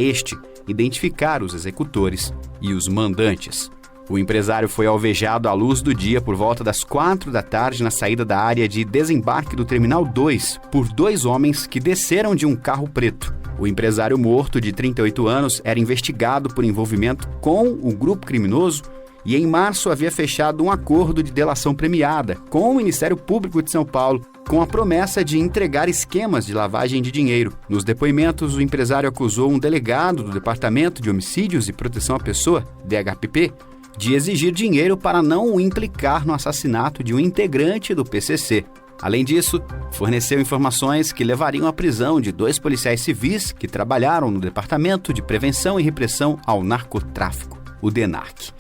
P: identificar os executores e os mandantes. O empresário foi alvejado à luz do dia por volta das 4 da tarde na saída da área de desembarque do Terminal 2 por 2 homens que desceram de um carro preto. O empresário morto, de 38 anos, era investigado por envolvimento com o grupo criminoso e em março havia fechado um acordo de delação premiada com o Ministério Público de São Paulo, com a promessa de entregar esquemas de lavagem de dinheiro. Nos depoimentos, o empresário acusou um delegado do Departamento de Homicídios e Proteção à Pessoa, DHPP, de exigir dinheiro para não o implicar no assassinato de um integrante do PCC. Além disso, forneceu informações que levariam à prisão de 2 policiais civis que trabalharam no Departamento de Prevenção e Repressão ao Narcotráfico, o DENARC.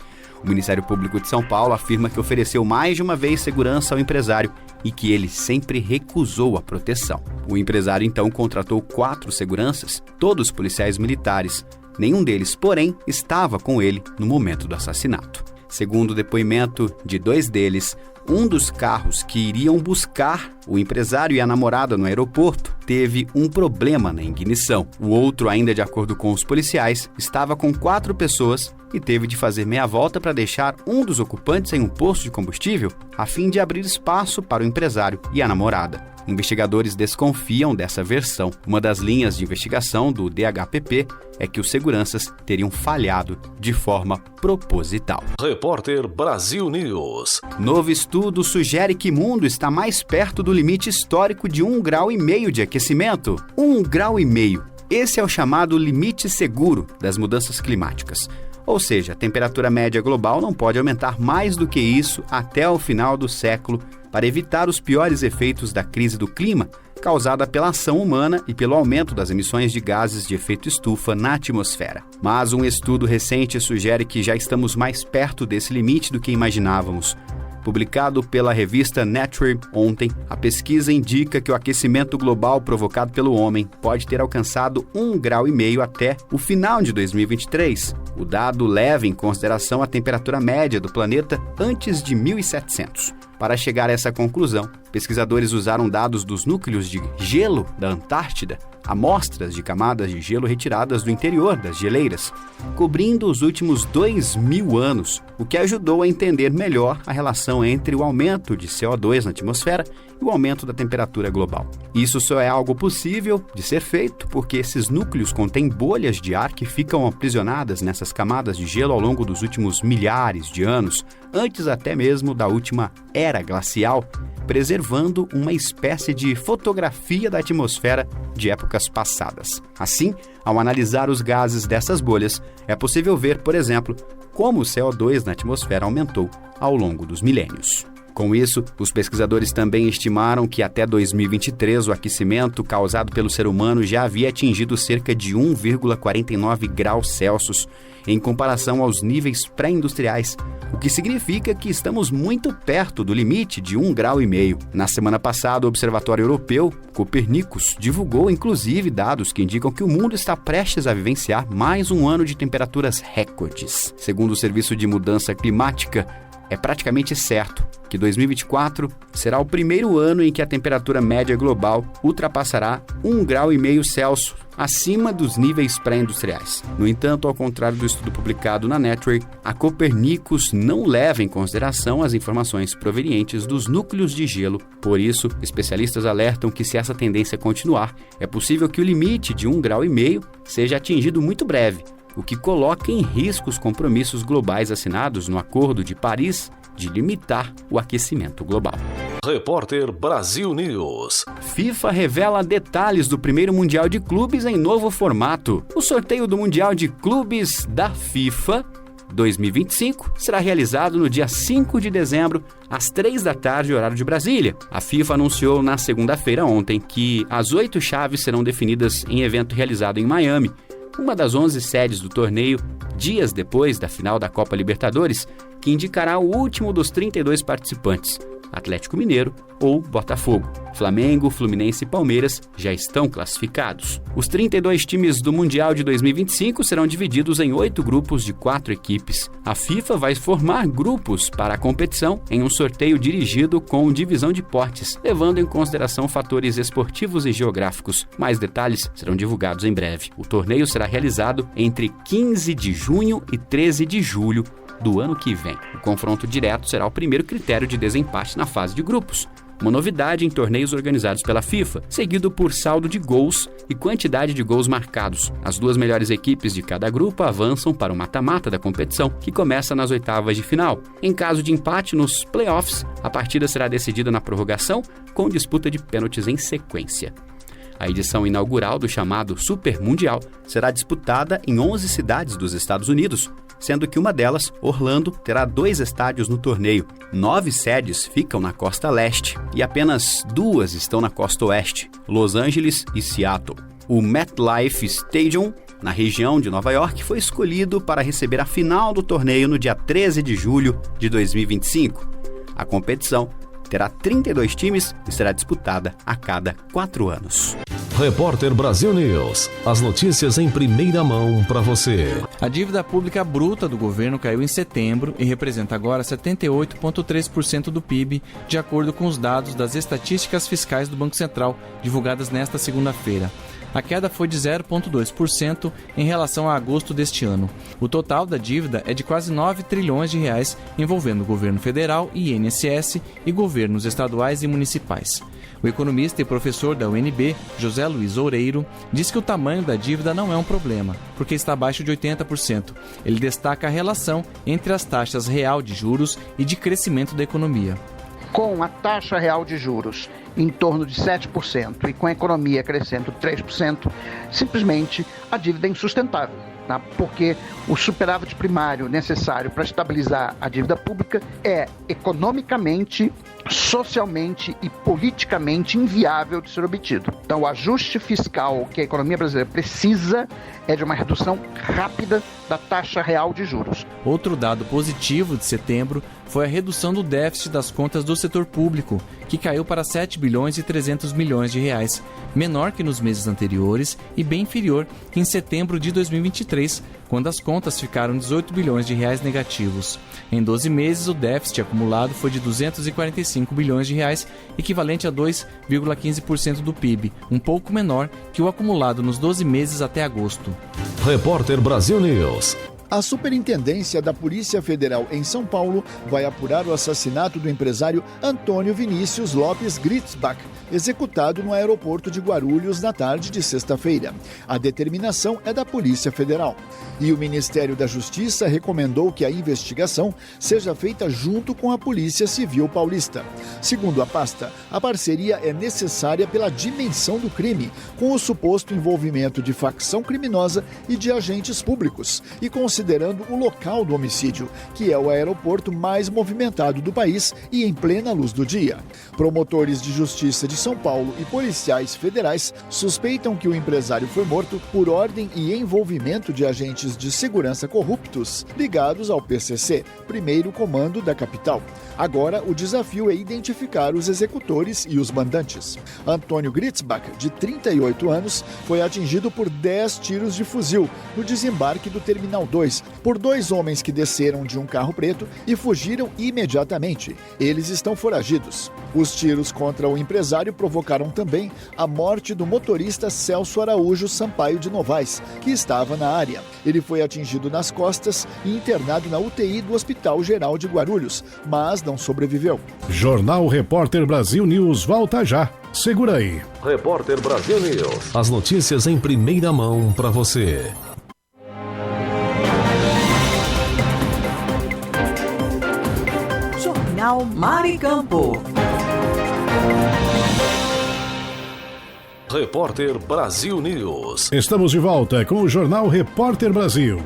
P: O Ministério Público de São Paulo afirma que ofereceu mais de uma vez segurança ao empresário e que ele sempre recusou a proteção. O empresário então contratou 4 seguranças, todos policiais militares. Nenhum deles, porém, estava com ele no momento do assassinato. Segundo o depoimento de 2 deles, um dos carros que iriam buscar o empresário e a namorada no aeroporto teve um problema na ignição. O outro, ainda de acordo com os policiais, estava com 4 pessoas e teve de fazer meia volta para deixar um dos ocupantes em um posto de combustível a fim de abrir espaço para o empresário e a namorada. Investigadores desconfiam dessa versão. Uma das linhas de investigação do DHPP é que os seguranças teriam falhado de forma proposital.
O: Repórter Brasil News.
P: Novo estudo sugere que o mundo está mais perto do limite histórico de 1,5 grau de aquecimento. 1,5 grau. Esse é o chamado limite seguro das mudanças climáticas. Ou seja, a temperatura média global não pode aumentar mais do que isso até o final do século para evitar os piores efeitos da crise do clima causada pela ação humana e pelo aumento das emissões de gases de efeito estufa na atmosfera. Mas um estudo recente sugere que já estamos mais perto desse limite do que imaginávamos. Publicado pela revista Nature ontem, a pesquisa indica que o aquecimento global provocado pelo homem pode ter alcançado 1,5 grau até o final de 2023. O dado leva em consideração a temperatura média do planeta antes de 1700. Para chegar a essa conclusão, pesquisadores usaram dados dos núcleos de gelo da Antártida, amostras de camadas de gelo retiradas do interior das geleiras, cobrindo os últimos 2.000 anos, o que ajudou a entender melhor a relação entre o aumento de CO2 na atmosfera e o aumento da temperatura global. Isso só é algo possível de ser feito porque esses núcleos contêm bolhas de ar que ficam aprisionadas nessas camadas de gelo ao longo dos últimos milhares de anos, antes até mesmo da última era glacial, preservando uma espécie de fotografia da atmosfera de épocas passadas. Assim, ao analisar os gases dessas bolhas, é possível ver, por exemplo, como o CO2 na atmosfera aumentou ao longo dos milênios. Com isso, os pesquisadores também estimaram que até 2023 o aquecimento causado pelo ser humano já havia atingido cerca de 1,49 graus Celsius em comparação aos níveis pré-industriais, o que significa que estamos muito perto do limite de 1,5 grau. Na semana passada, o Observatório Europeu, Copernicus, divulgou inclusive dados que indicam que o mundo está prestes a vivenciar mais um ano de temperaturas recordes. Segundo o Serviço de Mudança Climática, é praticamente certo que 2024 será o primeiro ano em que a temperatura média global ultrapassará 1,5 grau Celsius acima dos níveis pré-industriais. No entanto, ao contrário do estudo publicado na Nature, a Copernicus não leva em consideração as informações provenientes dos núcleos de gelo. Por isso, especialistas alertam que se essa tendência continuar, é possível que o limite de 1,5 grau seja atingido muito breve, o que coloca em risco os compromissos globais assinados no Acordo de Paris de limitar o aquecimento global.
O: Repórter Brasil News.
P: FIFA revela detalhes do primeiro Mundial de Clubes em novo formato. O sorteio do Mundial de Clubes da FIFA 2025 será realizado no dia 5 de dezembro, às 3 da tarde, horário de Brasília. A FIFA anunciou na segunda-feira ontem que as 8 chaves serão definidas em evento realizado em Miami, uma das 11 sedes do torneio, dias depois da final da Copa Libertadores, que indicará o último dos 32 participantes. Atlético Mineiro ou Botafogo. Flamengo, Fluminense e Palmeiras já estão classificados. Os 32 times do Mundial de 2025 serão divididos em 8 grupos de 4 equipes. A FIFA vai formar grupos para a competição em um sorteio dirigido com divisão de potes, levando em consideração fatores esportivos e geográficos. Mais detalhes serão divulgados em breve. O torneio será realizado entre 15 de junho e 13 de julho do ano que vem. O confronto direto será o primeiro critério de desempate na fase de grupos. Uma novidade em torneios organizados pela FIFA, seguido por saldo de gols e quantidade de gols marcados. As 2 melhores equipes de cada grupo avançam para o mata-mata da competição, que começa nas oitavas de final. Em caso de empate nos playoffs, a partida será decidida na prorrogação, com disputa de pênaltis em sequência. A edição inaugural do chamado Super Mundial será disputada em 11 cidades dos Estados Unidos, sendo que uma delas, Orlando, terá 2 estádios no torneio. 9 sedes ficam na costa leste e apenas 2 estão na costa oeste, Los Angeles e Seattle. O MetLife Stadium, na região de Nova York, foi escolhido para receber a final do torneio no dia 13 de julho de 2025. A competição terá 32 times e será disputada a cada 4 anos.
O: Repórter Brasil News. As notícias em primeira mão para você.
Q: A dívida pública bruta do governo caiu em setembro e representa agora 78,3% do PIB, de acordo com os dados das estatísticas fiscais do Banco Central, divulgadas nesta segunda-feira. A queda foi de 0,2% em relação a agosto deste ano. O total da dívida é de quase 9 trilhões de reais, envolvendo o governo federal, INSS e governos estaduais e municipais. O economista e professor da UNB, José Luiz Oureiro, diz que o tamanho da dívida não é um problema, porque está abaixo de 80%. Ele destaca a relação entre as taxas real de juros e de crescimento da economia.
R: Com a taxa real de juros em torno de 7% e com a economia crescendo 3%, simplesmente a dívida é insustentável, tá? Porque o superávit primário necessário para estabilizar a dívida pública é economicamente, socialmente e politicamente inviável de ser obtido. Então, o ajuste fiscal que a economia brasileira precisa é de uma redução rápida da taxa real de juros.
Q: Outro dado positivo de setembro foi a redução do déficit das contas do setor público, que caiu para 7 bilhões e 300 milhões de reais, menor que nos meses anteriores e bem inferior que em setembro de 2023, quando as contas ficaram 18 bilhões de reais negativos. Em 12 meses, o déficit acumulado foi de 245 bilhões de reais, equivalente a 2,15% do PIB, um pouco menor que o acumulado nos 12 meses até agosto.
O: Repórter Brasil News.
S: A Superintendência da Polícia Federal em São Paulo vai apurar o assassinato do empresário Antônio Vinícius Lopes Gritzbach, executado no aeroporto de Guarulhos na tarde de sexta-feira. A determinação é da Polícia Federal. E o Ministério da Justiça recomendou que a investigação seja feita junto com a Polícia Civil Paulista. Segundo a pasta, a parceria é necessária pela dimensão do crime, com o suposto envolvimento de facção criminosa e de agentes públicos, e considerando o local do homicídio, que é o aeroporto mais movimentado do país e em plena luz do dia. Promotores de Justiça de São Paulo e policiais federais suspeitam que o empresário foi morto por ordem e envolvimento de agentes de segurança corruptos ligados ao PCC, primeiro comando da capital. Agora, o desafio é identificar os executores e os mandantes. Antônio Gritzbach, de 38 anos, foi atingido por 10 tiros de fuzil no desembarque do Terminal 2, por 2 homens que desceram de um carro preto e fugiram imediatamente. Eles estão foragidos. Os tiros contra o empresário provocaram também a morte do motorista Celso Araújo Sampaio de Novaes, que estava na área. Ele foi atingido nas costas e internado na UTI do Hospital Geral de Guarulhos, mas não sobreviveu.
N: Jornal Repórter Brasil News volta já. Segura aí.
O: Repórter Brasil News. As notícias em primeira mão para você.
C: Jornal Maricampo.
O: Repórter Brasil News.
N: Estamos de volta com o Jornal Repórter Brasil.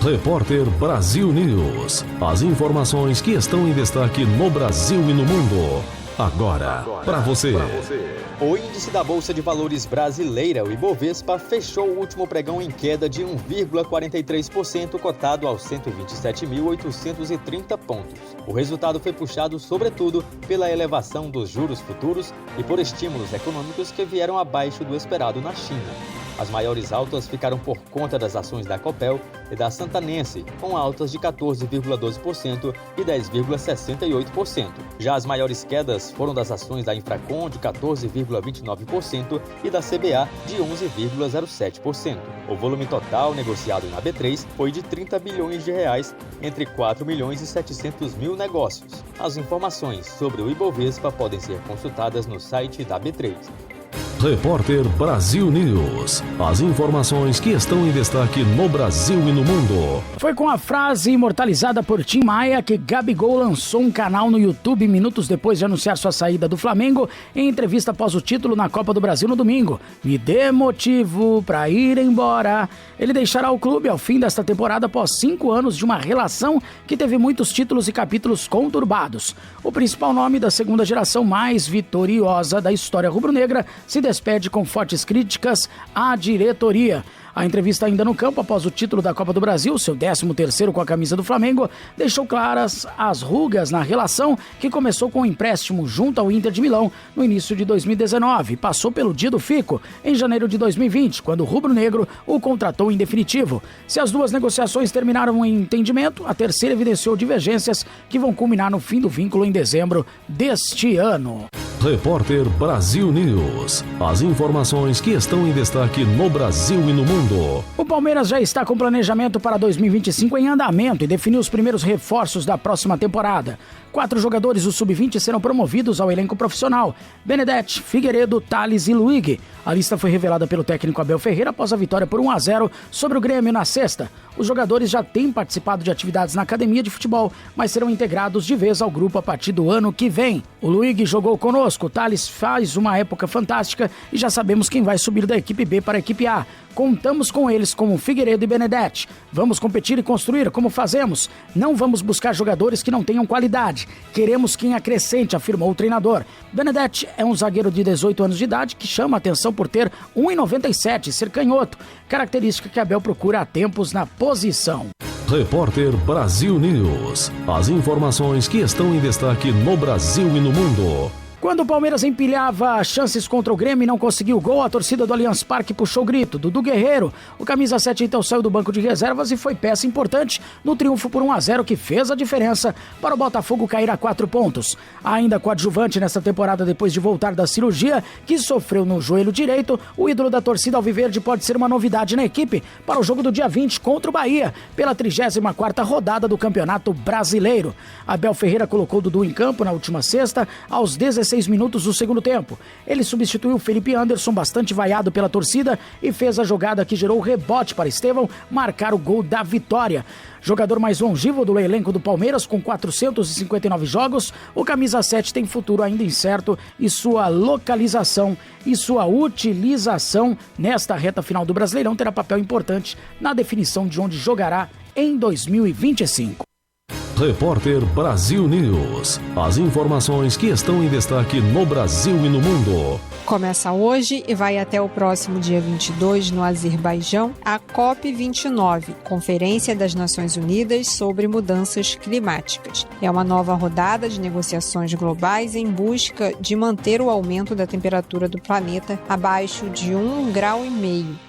O: Repórter Brasil News. As informações que estão em destaque no Brasil e no mundo. Agora para você.
L: O índice da Bolsa de Valores brasileira, o Ibovespa, fechou o último pregão em queda de 1,43%, cotado aos 127.830 pontos. O resultado foi puxado, sobretudo, pela elevação dos juros futuros e por estímulos econômicos que vieram abaixo do esperado na China. As maiores altas ficaram por conta das ações da Copel e da Santanense, com altas de 14,12% e 10,68%. Já as maiores quedas foram das ações da Infracom, de 14,29%, e da CBA, de 11,07%. O volume total negociado na B3 foi de 30 bilhões de reais, entre 4 milhões e 700 mil negócios. As informações sobre o Ibovespa podem ser consultadas no site da B3.
O: Repórter Brasil News. As informações que estão em destaque no Brasil e no mundo.
M: Foi com a frase imortalizada por Tim Maia que Gabigol lançou um canal no YouTube minutos depois de anunciar sua saída do Flamengo em entrevista após o título na Copa do Brasil no domingo. Me dê motivo pra ir embora. Ele deixará o clube ao fim desta temporada após 5 anos de uma relação que teve muitos títulos e capítulos conturbados. O principal nome da segunda geração mais vitoriosa da história rubro-negra se despede com fortes críticas à diretoria. A entrevista ainda no campo após o título da Copa do Brasil, seu 13º com a camisa do Flamengo, deixou claras as rugas na relação que começou com um empréstimo junto ao Inter de Milão no início de 2019 e passou pelo dia do fico em janeiro de 2020, quando o rubro-negro o contratou em definitivo. Se as duas negociações terminaram em entendimento, a terceira evidenciou divergências que vão culminar no fim do vínculo em dezembro deste ano.
O: Repórter Brasil News. As informações que estão em destaque no Brasil e no mundo.
M: O Palmeiras já está com planejamento para 2025 em andamento e definiu os primeiros reforços da próxima temporada. 4 jogadores do Sub-20 serão promovidos ao elenco profissional: Benedetti, Figueiredo, Thales e Luigi. A lista foi revelada pelo técnico Abel Ferreira após a vitória por 1-0 sobre o Grêmio na sexta. Os jogadores já têm participado de atividades na academia de futebol, mas serão integrados de vez ao grupo a partir do ano que vem. O Luigi jogou conosco, o Thales faz uma época fantástica e já sabemos quem vai subir da equipe B para a equipe A. Contamos com eles como Figueiredo e Benedetti. Vamos competir e construir como fazemos. Não vamos buscar jogadores que não tenham qualidade. Queremos quem acrescente, afirmou o treinador. Benedetti é um zagueiro de 18 anos de idade que chama a atenção por ter 1,97 e ser canhoto, característica que Abel procura há tempos na posição.
O: Repórter Brasil News. As informações que estão em destaque no Brasil e no mundo.
M: Quando o Palmeiras empilhava chances contra o Grêmio e não conseguiu o gol, a torcida do Allianz Parque puxou o grito. Dudu Guerreiro, o camisa 7 então saiu do banco de reservas e foi peça importante no triunfo por 1-0 que fez a diferença para o Botafogo cair a 4 pontos. Ainda coadjuvante nesta temporada depois de voltar da cirurgia que sofreu no joelho direito, o ídolo da torcida alviverde pode ser uma novidade na equipe para o jogo do dia 20 contra o Bahia, pela 34ª rodada do Campeonato Brasileiro. Abel Ferreira colocou Dudu em campo na última sexta, aos 16 minutos do segundo tempo. Ele substituiu Felipe Anderson, bastante vaiado pela torcida, e fez a jogada que gerou o rebote para Estevão marcar o gol da vitória. Jogador mais longevo do elenco do Palmeiras, com 459 jogos, o camisa 7 tem futuro ainda incerto e sua localização e sua utilização nesta reta final do Brasileirão terá papel importante na definição de onde jogará em 2025.
O: Repórter Brasil News. As informações que estão em destaque no Brasil e no mundo.
T: Começa hoje e vai até o próximo dia 22 no Azerbaijão, a COP29, Conferência das Nações Unidas sobre Mudanças Climáticas. É uma nova rodada de negociações globais em busca de manter o aumento da temperatura do planeta abaixo de 1,5 grau,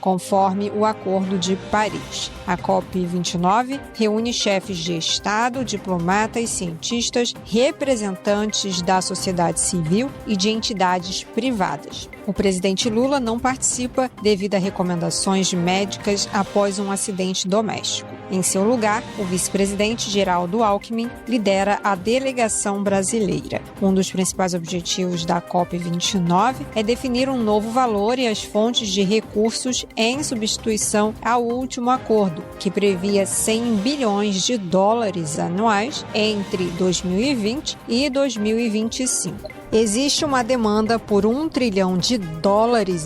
T: conforme o Acordo de Paris. A COP29 reúne chefes de Estado, diplomatas, cientistas, representantes da sociedade civil e de entidades privadas. O presidente Lula não participa devido a recomendações médicas após um acidente doméstico. Em seu lugar, o vice-presidente Geraldo Alckmin lidera a delegação brasileira. Um dos principais objetivos da COP29 é definir um novo valor e as fontes de recursos em substituição ao último acordo, que previa 100 bilhões de dólares anuais entre 2020 e 2025. Existe uma demanda por $1 trilhão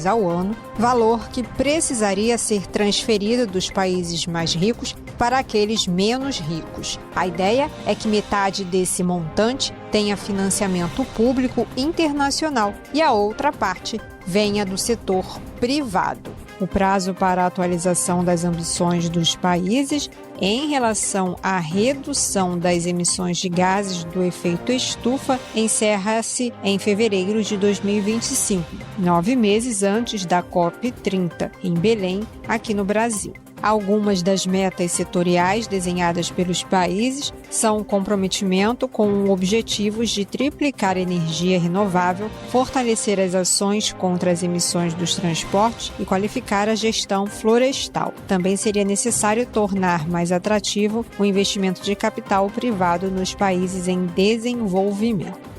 T: ao ano, valor que precisaria ser transferido dos países mais ricos para aqueles menos ricos. A ideia é que metade desse montante tenha financiamento público internacional e a outra parte venha do setor privado. O prazo para a atualização das ambições dos países em relação à redução das emissões de gases do efeito estufa encerra-se em fevereiro de 2025, 9 meses antes da COP30, em Belém, aqui no Brasil. Algumas das metas setoriais desenhadas pelos países são o comprometimento com objetivos de triplicar a energia renovável, fortalecer as ações contra as emissões dos transportes e qualificar a gestão florestal. Também seria necessário tornar mais atrativo o investimento de capital privado nos países em desenvolvimento.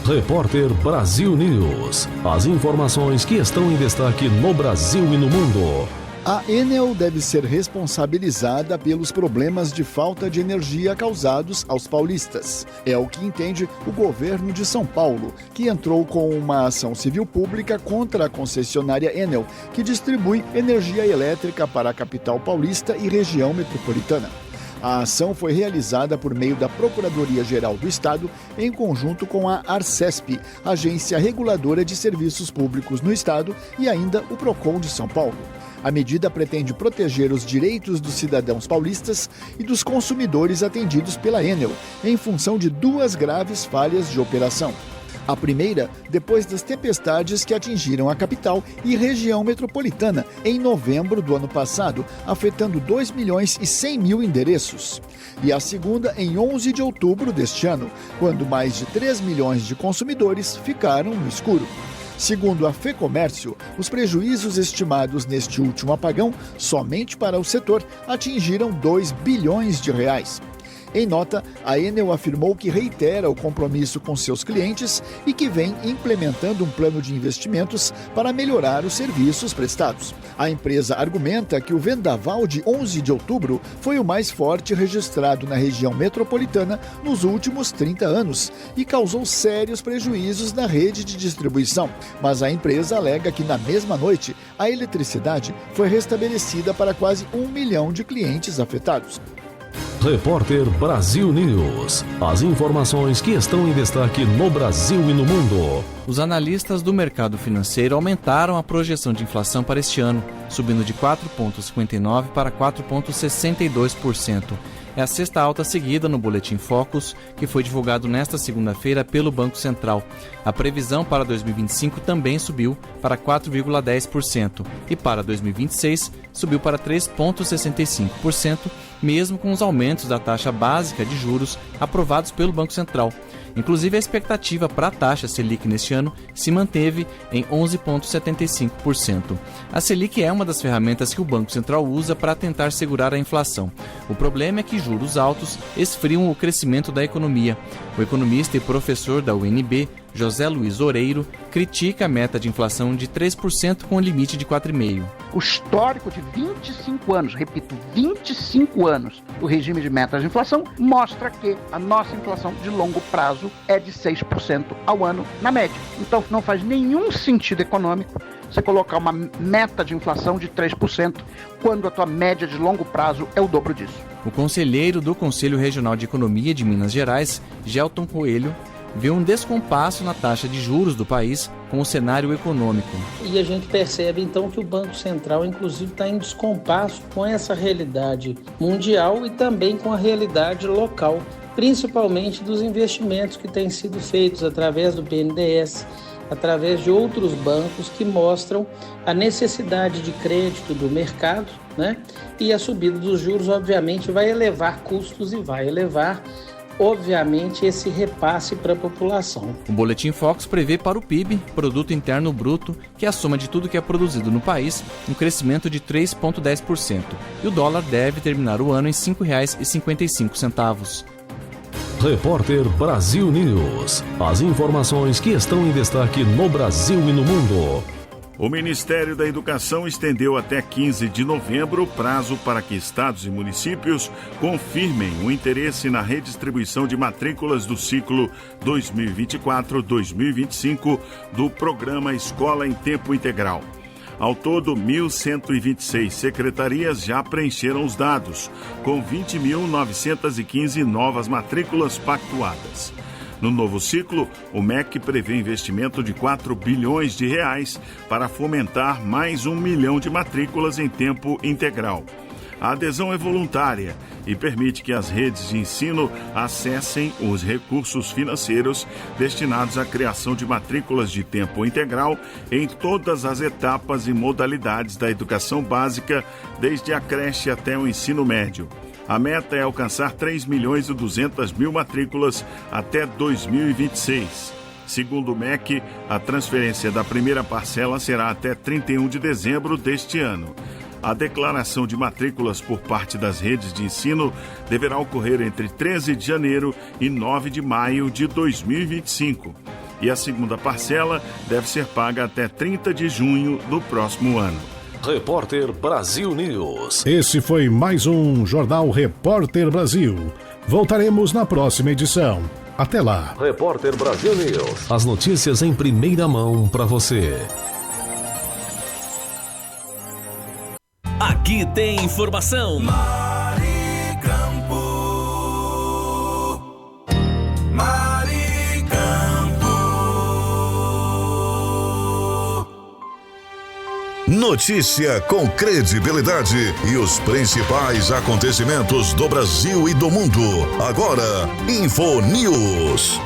O: Repórter Brasil News. As informações que estão em destaque no Brasil e no mundo.
S: A Enel deve ser responsabilizada pelos problemas de falta de energia causados aos paulistas. É o que entende o governo de São Paulo, que entrou com uma ação civil pública contra a concessionária Enel, que distribui energia elétrica para a capital paulista e região metropolitana. A ação foi realizada por meio da Procuradoria-Geral do Estado, em conjunto com a Arcesp, Agência Reguladora de Serviços Públicos no Estado, e ainda o Procon de São Paulo. A medida pretende proteger os direitos dos cidadãos paulistas e dos consumidores atendidos pela Enel, em função de 2 graves falhas de operação. A primeira, depois das tempestades que atingiram a capital e região metropolitana em novembro do ano passado, afetando 2.100.000 endereços. E a segunda, em 11 de outubro deste ano, quando mais de 3 milhões de consumidores ficaram no escuro. Segundo a FEComércio, os prejuízos estimados neste último apagão, somente para o setor, atingiram 2 bilhões de reais. Em nota, a Enel afirmou que reitera o compromisso com seus clientes e que vem implementando um plano de investimentos para melhorar os serviços prestados. A empresa argumenta que o vendaval de 11 de outubro foi o mais forte registrado na região metropolitana nos últimos 30 anos e causou sérios prejuízos na rede de distribuição. Mas a empresa alega que na mesma noite, a eletricidade foi restabelecida para quase 1 milhão de clientes afetados.
O: Repórter Brasil News. As informações que estão em destaque no Brasil e no mundo.
Q: Os analistas do mercado financeiro aumentaram a projeção de inflação para este ano, subindo de 4,59% para 4,62%. É a sexta alta seguida no Boletim Focus, que foi divulgado nesta segunda-feira pelo Banco Central. A previsão para 2025 também subiu para 4,10% e para 2026 subiu para 3,65%, mesmo com os aumentos da taxa básica de juros aprovados pelo Banco Central. Inclusive, a expectativa para a taxa Selic neste ano se manteve em 11,75%. A Selic é uma das ferramentas que o Banco Central usa para tentar segurar a inflação. O problema é que juros altos esfriam o crescimento da economia. O economista e professor da UNB, José Luiz Oreiro, critica a meta de inflação de 3% com limite de 4,5%.
R: O histórico de 25 anos, repito, 25 anos do regime de metas de inflação mostra que a nossa inflação de longo prazo é de 6% ao ano na média. Então não faz nenhum sentido econômico você colocar uma meta de inflação de 3% quando a tua média de longo prazo é o dobro disso.
Q: O conselheiro do Conselho Regional de Economia de Minas Gerais, Gelton Coelho, vê um descompasso na taxa de juros do país com o cenário econômico.
U: E a gente percebe então que o Banco Central inclusive está em descompasso com essa realidade mundial e também com a realidade local, principalmente dos investimentos que têm sido feitos através do BNDES, através de outros bancos que mostram a necessidade de crédito do mercado, né? E a subida dos juros obviamente vai elevar custos e vai elevar obviamente, esse repasse para a população.
Q: O Boletim Focus prevê para o PIB, Produto Interno Bruto, que é a soma de tudo que é produzido no país, um crescimento de 3,10%. E o dólar deve terminar o ano em R$ 5,55.
O: Repórter Brasil News. As informações que estão em destaque no Brasil e no mundo.
V: O Ministério da Educação estendeu até 15 de novembro o prazo para que estados e municípios confirmem o interesse na redistribuição de matrículas do ciclo 2024-2025 do programa Escola em Tempo Integral. Ao todo, 1.126 secretarias já preencheram os dados, com 20.915 novas matrículas pactuadas. No novo ciclo, o MEC prevê investimento de 4 bilhões de reais para fomentar mais 1 milhão de matrículas em tempo integral. A adesão é voluntária e permite que as redes de ensino acessem os recursos financeiros destinados à criação de matrículas de tempo integral em todas as etapas e modalidades da educação básica, desde a creche até o ensino médio. A meta é alcançar 3.200.000 matrículas até 2026. Segundo o MEC, a transferência da primeira parcela será até 31 de dezembro deste ano. A declaração de matrículas por parte das redes de ensino deverá ocorrer entre 13 de janeiro e 9 de maio de 2025. E a segunda parcela deve ser paga até 30 de junho do próximo ano.
O: Repórter Brasil News.
N: Esse foi mais um Jornal Repórter Brasil. Voltaremos na próxima edição. Até lá.
O: Repórter Brasil News. As notícias em primeira mão para você.
A: Aqui tem informação.
E: Notícia com credibilidade e os principais acontecimentos do Brasil e do mundo. Agora, InfoNews.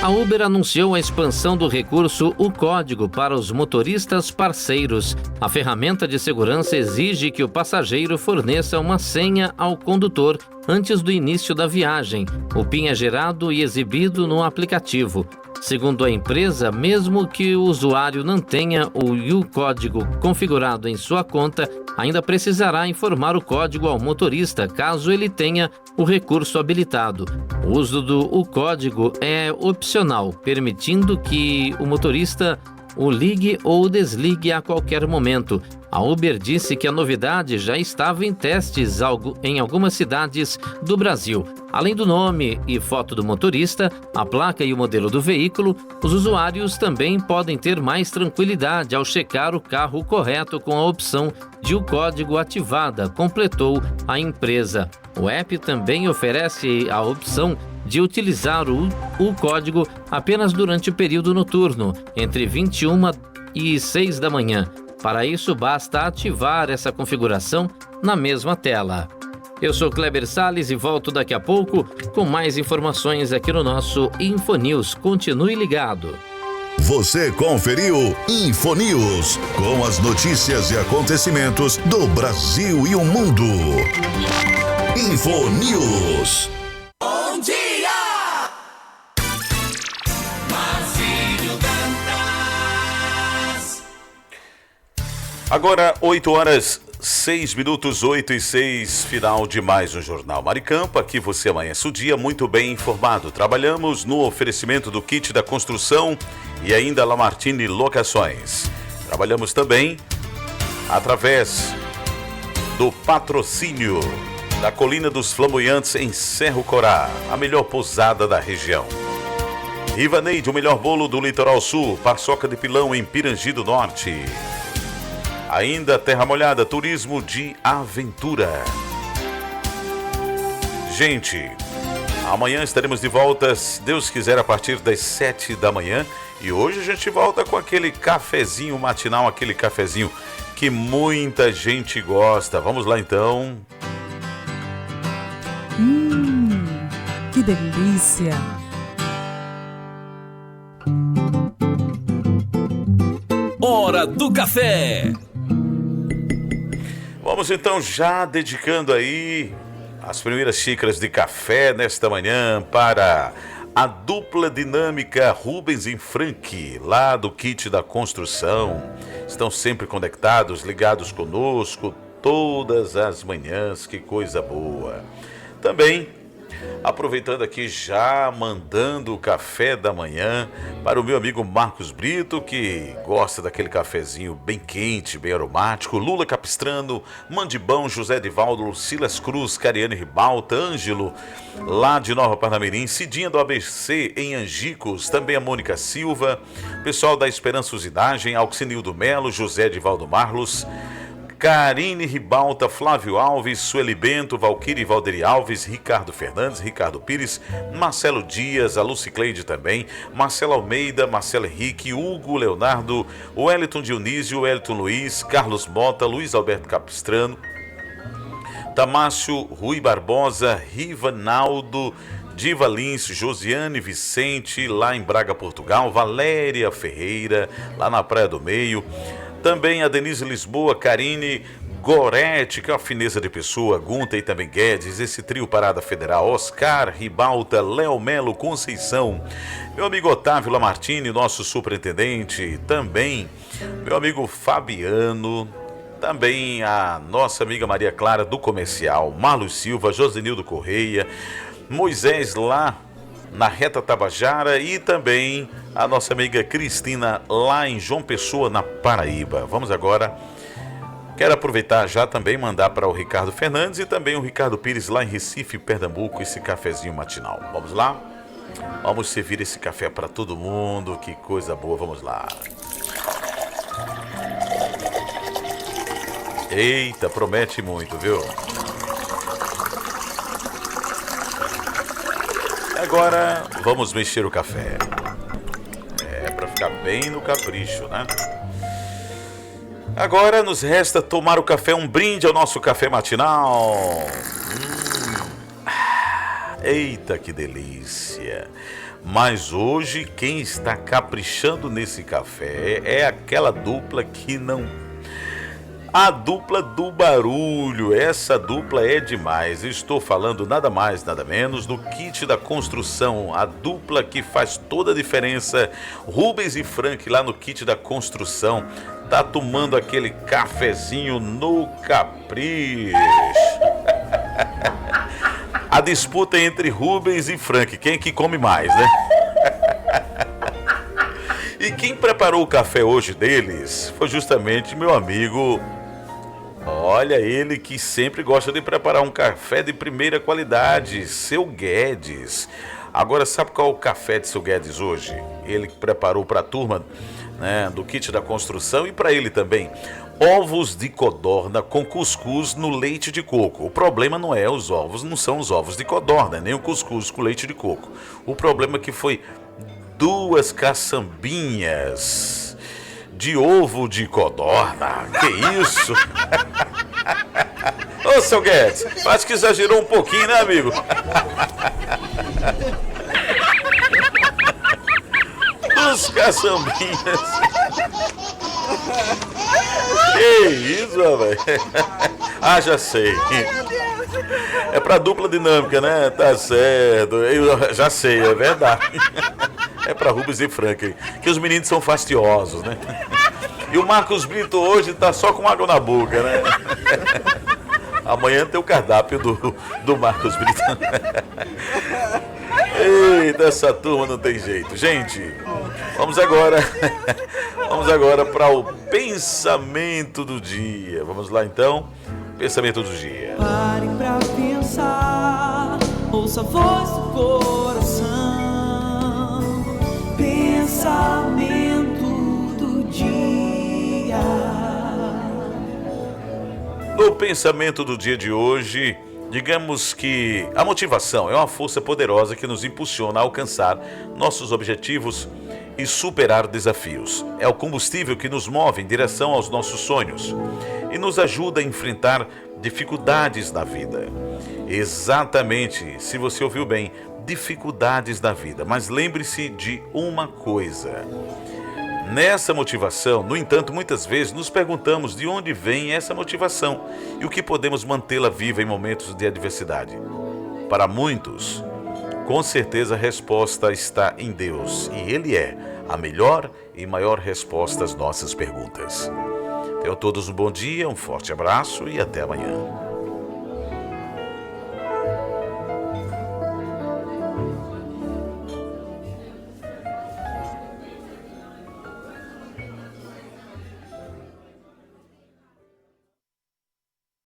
F: A Uber anunciou a expansão do recurso O Código para os motoristas parceiros. A ferramenta de segurança exige que o passageiro forneça uma senha ao condutor antes do início da viagem. O PIN é gerado e exibido no aplicativo. Segundo a empresa, mesmo que o usuário não tenha o código configurado em sua conta, ainda precisará informar o código ao motorista caso ele tenha o recurso habilitado. O uso do código é opcional, permitindo que o motorista o ligue ou desligue a qualquer momento. A Uber disse que a novidade já estava em testes em algumas cidades do Brasil. Além do nome e foto do motorista, a placa e o modelo do veículo, os usuários também podem ter mais tranquilidade ao checar o carro correto com a opção de o código ativada, completou a empresa. O app também oferece a opção de utilizar o código apenas durante o período noturno, entre 21 e 6 da manhã. Para isso, basta ativar essa configuração na mesma tela. Eu sou Kleber Salles e volto daqui a pouco com mais informações aqui no nosso InfoNews. Continue ligado.
E: Você conferiu InfoNews, com as notícias e acontecimentos do Brasil e o mundo. InfoNews.
H: Bom dia! Marcílio Dantas.
D: Agora, 8h06, 8 e 6, final de mais um Jornal Maricampo. Aqui você amanhece o dia muito bem informado. Trabalhamos no oferecimento do kit da construção e ainda Lamartine Locações. Trabalhamos também através do patrocínio da Colina dos Flamboyantes em Cerro Corá, a melhor pousada da região. Ivaneide, o melhor bolo do Litoral Sul, Paçoca de Pilão em Pirangi do Norte. Ainda Terra Molhada, turismo de aventura. Gente, amanhã estaremos de volta, se Deus quiser, a partir das 7 da manhã. E hoje a gente volta com aquele cafezinho matinal, aquele cafezinho que muita gente gosta. Vamos lá então.
I: Que delícia!
A: Hora do café!
D: Vamos então já dedicando aí as primeiras xícaras de café nesta manhã para a dupla dinâmica Rubens e Frank, lá do Kit da Construção. Estão sempre conectados, ligados conosco todas as manhãs, que coisa boa. Também aproveitando aqui, já mandando o café da manhã para o meu amigo Marcos Brito, que gosta daquele cafezinho bem quente, bem aromático. Lula Capistrano, Mandibão, José Divaldo, Silas Cruz, Cariane Ribalta, Ângelo, lá de Nova Parnamirim, Cidinha do ABC em Angicos, também a Mônica Silva, pessoal da Esperança Usidagem, Auxinildo Melo, José Divaldo Marlos, Karine Ribalta, Flávio Alves, Sueli Bento, Valquíria e Valderi Alves, Ricardo Fernandes, Ricardo Pires, Marcelo Dias, a Lucicleide também, Marcelo Almeida, Marcelo Henrique, Hugo Leonardo, Wellington Dionísio, Wellington Luiz, Carlos Mota, Luiz Alberto Capistrano, Tamácio Rui Barbosa, Rivanaldo, Diva Lins, Josiane Vicente, lá em Braga, Portugal, Valéria Ferreira, lá na Praia do Meio, também a Denise Lisboa, Karine Goretti, que é uma fineza de pessoa, Gunta e também Guedes, esse trio Parada Federal, Oscar Ribalta, Léo Melo Conceição, meu amigo Otávio Lamartine, nosso superintendente, também meu amigo Fabiano, também a nossa amiga Maria Clara do Comercial, Marlos Silva, Josenildo Correia, Moisés lá na Reta Tabajara e também a nossa amiga Cristina lá em João Pessoa, na Paraíba. Vamos agora, quero aproveitar já também mandar para o Ricardo Fernandes e também o Ricardo Pires lá em Recife, Pernambuco, esse cafezinho matinal. Vamos lá? Vamos servir esse café para todo mundo, que coisa boa, vamos lá. Eita, promete muito, viu? Agora vamos mexer o café. Para ficar bem no capricho, né? Agora nos resta tomar o café, um brinde ao nosso café matinal. Eita, que delícia! Mas hoje quem está caprichando nesse café é aquela dupla que não... A dupla do barulho, essa dupla é demais. Estou falando nada mais, nada menos do Kit da Construção, a dupla que faz toda a diferença. Rubens e Frank lá no Kit da Construção, tá tomando aquele cafezinho no capricho. A disputa é entre Rubens e Frank, quem é que come mais, né? E quem preparou o café hoje deles foi justamente meu amigo... Olha, ele que sempre gosta de preparar um café de primeira qualidade, seu Guedes. Agora, sabe qual é o café de seu Guedes hoje? Ele que preparou para a turma, né, do Kit da Construção e para ele também. Ovos de codorna com cuscuz no leite de coco. O problema não é os ovos, não são os ovos de codorna, nem o cuscuz com leite de coco. O problema é que foi 2 caçambinhas de ovo de codorna. Que isso? Ô, seu Guedes, acho que exagerou um pouquinho, né, amigo? 2 caçambinhas. Que isso, velho? Ah, já sei. É pra dupla dinâmica, né? Tá certo. Eu já sei, é verdade. É pra Rubens e Frank, que os meninos são fastiosos, né? E o Marcos Brito hoje tá só com água na boca, né? Amanhã tem o cardápio do Marcos Brito. Eita, essa turma não tem jeito. Gente, vamos agora para o pensamento do dia. Vamos lá então, pensamento do dia.
H: Pare pra pensar, ouça a voz do coração. Pensamento do dia.
D: No pensamento do dia de hoje, digamos que a motivação é uma força poderosa que nos impulsiona a alcançar nossos objetivos e superar desafios. É o combustível que nos move em direção aos nossos sonhos e nos ajuda a enfrentar dificuldades na vida. Exatamente, se você ouviu bem, dificuldades na vida. Mas lembre-se de uma coisa. Nessa motivação, no entanto, muitas vezes nos perguntamos de onde vem essa motivação e o que podemos mantê-la viva em momentos de adversidade. Para muitos, com certeza a resposta está em Deus e Ele é a melhor e maior resposta às nossas perguntas. Tenham todos um bom dia, um forte abraço e até amanhã.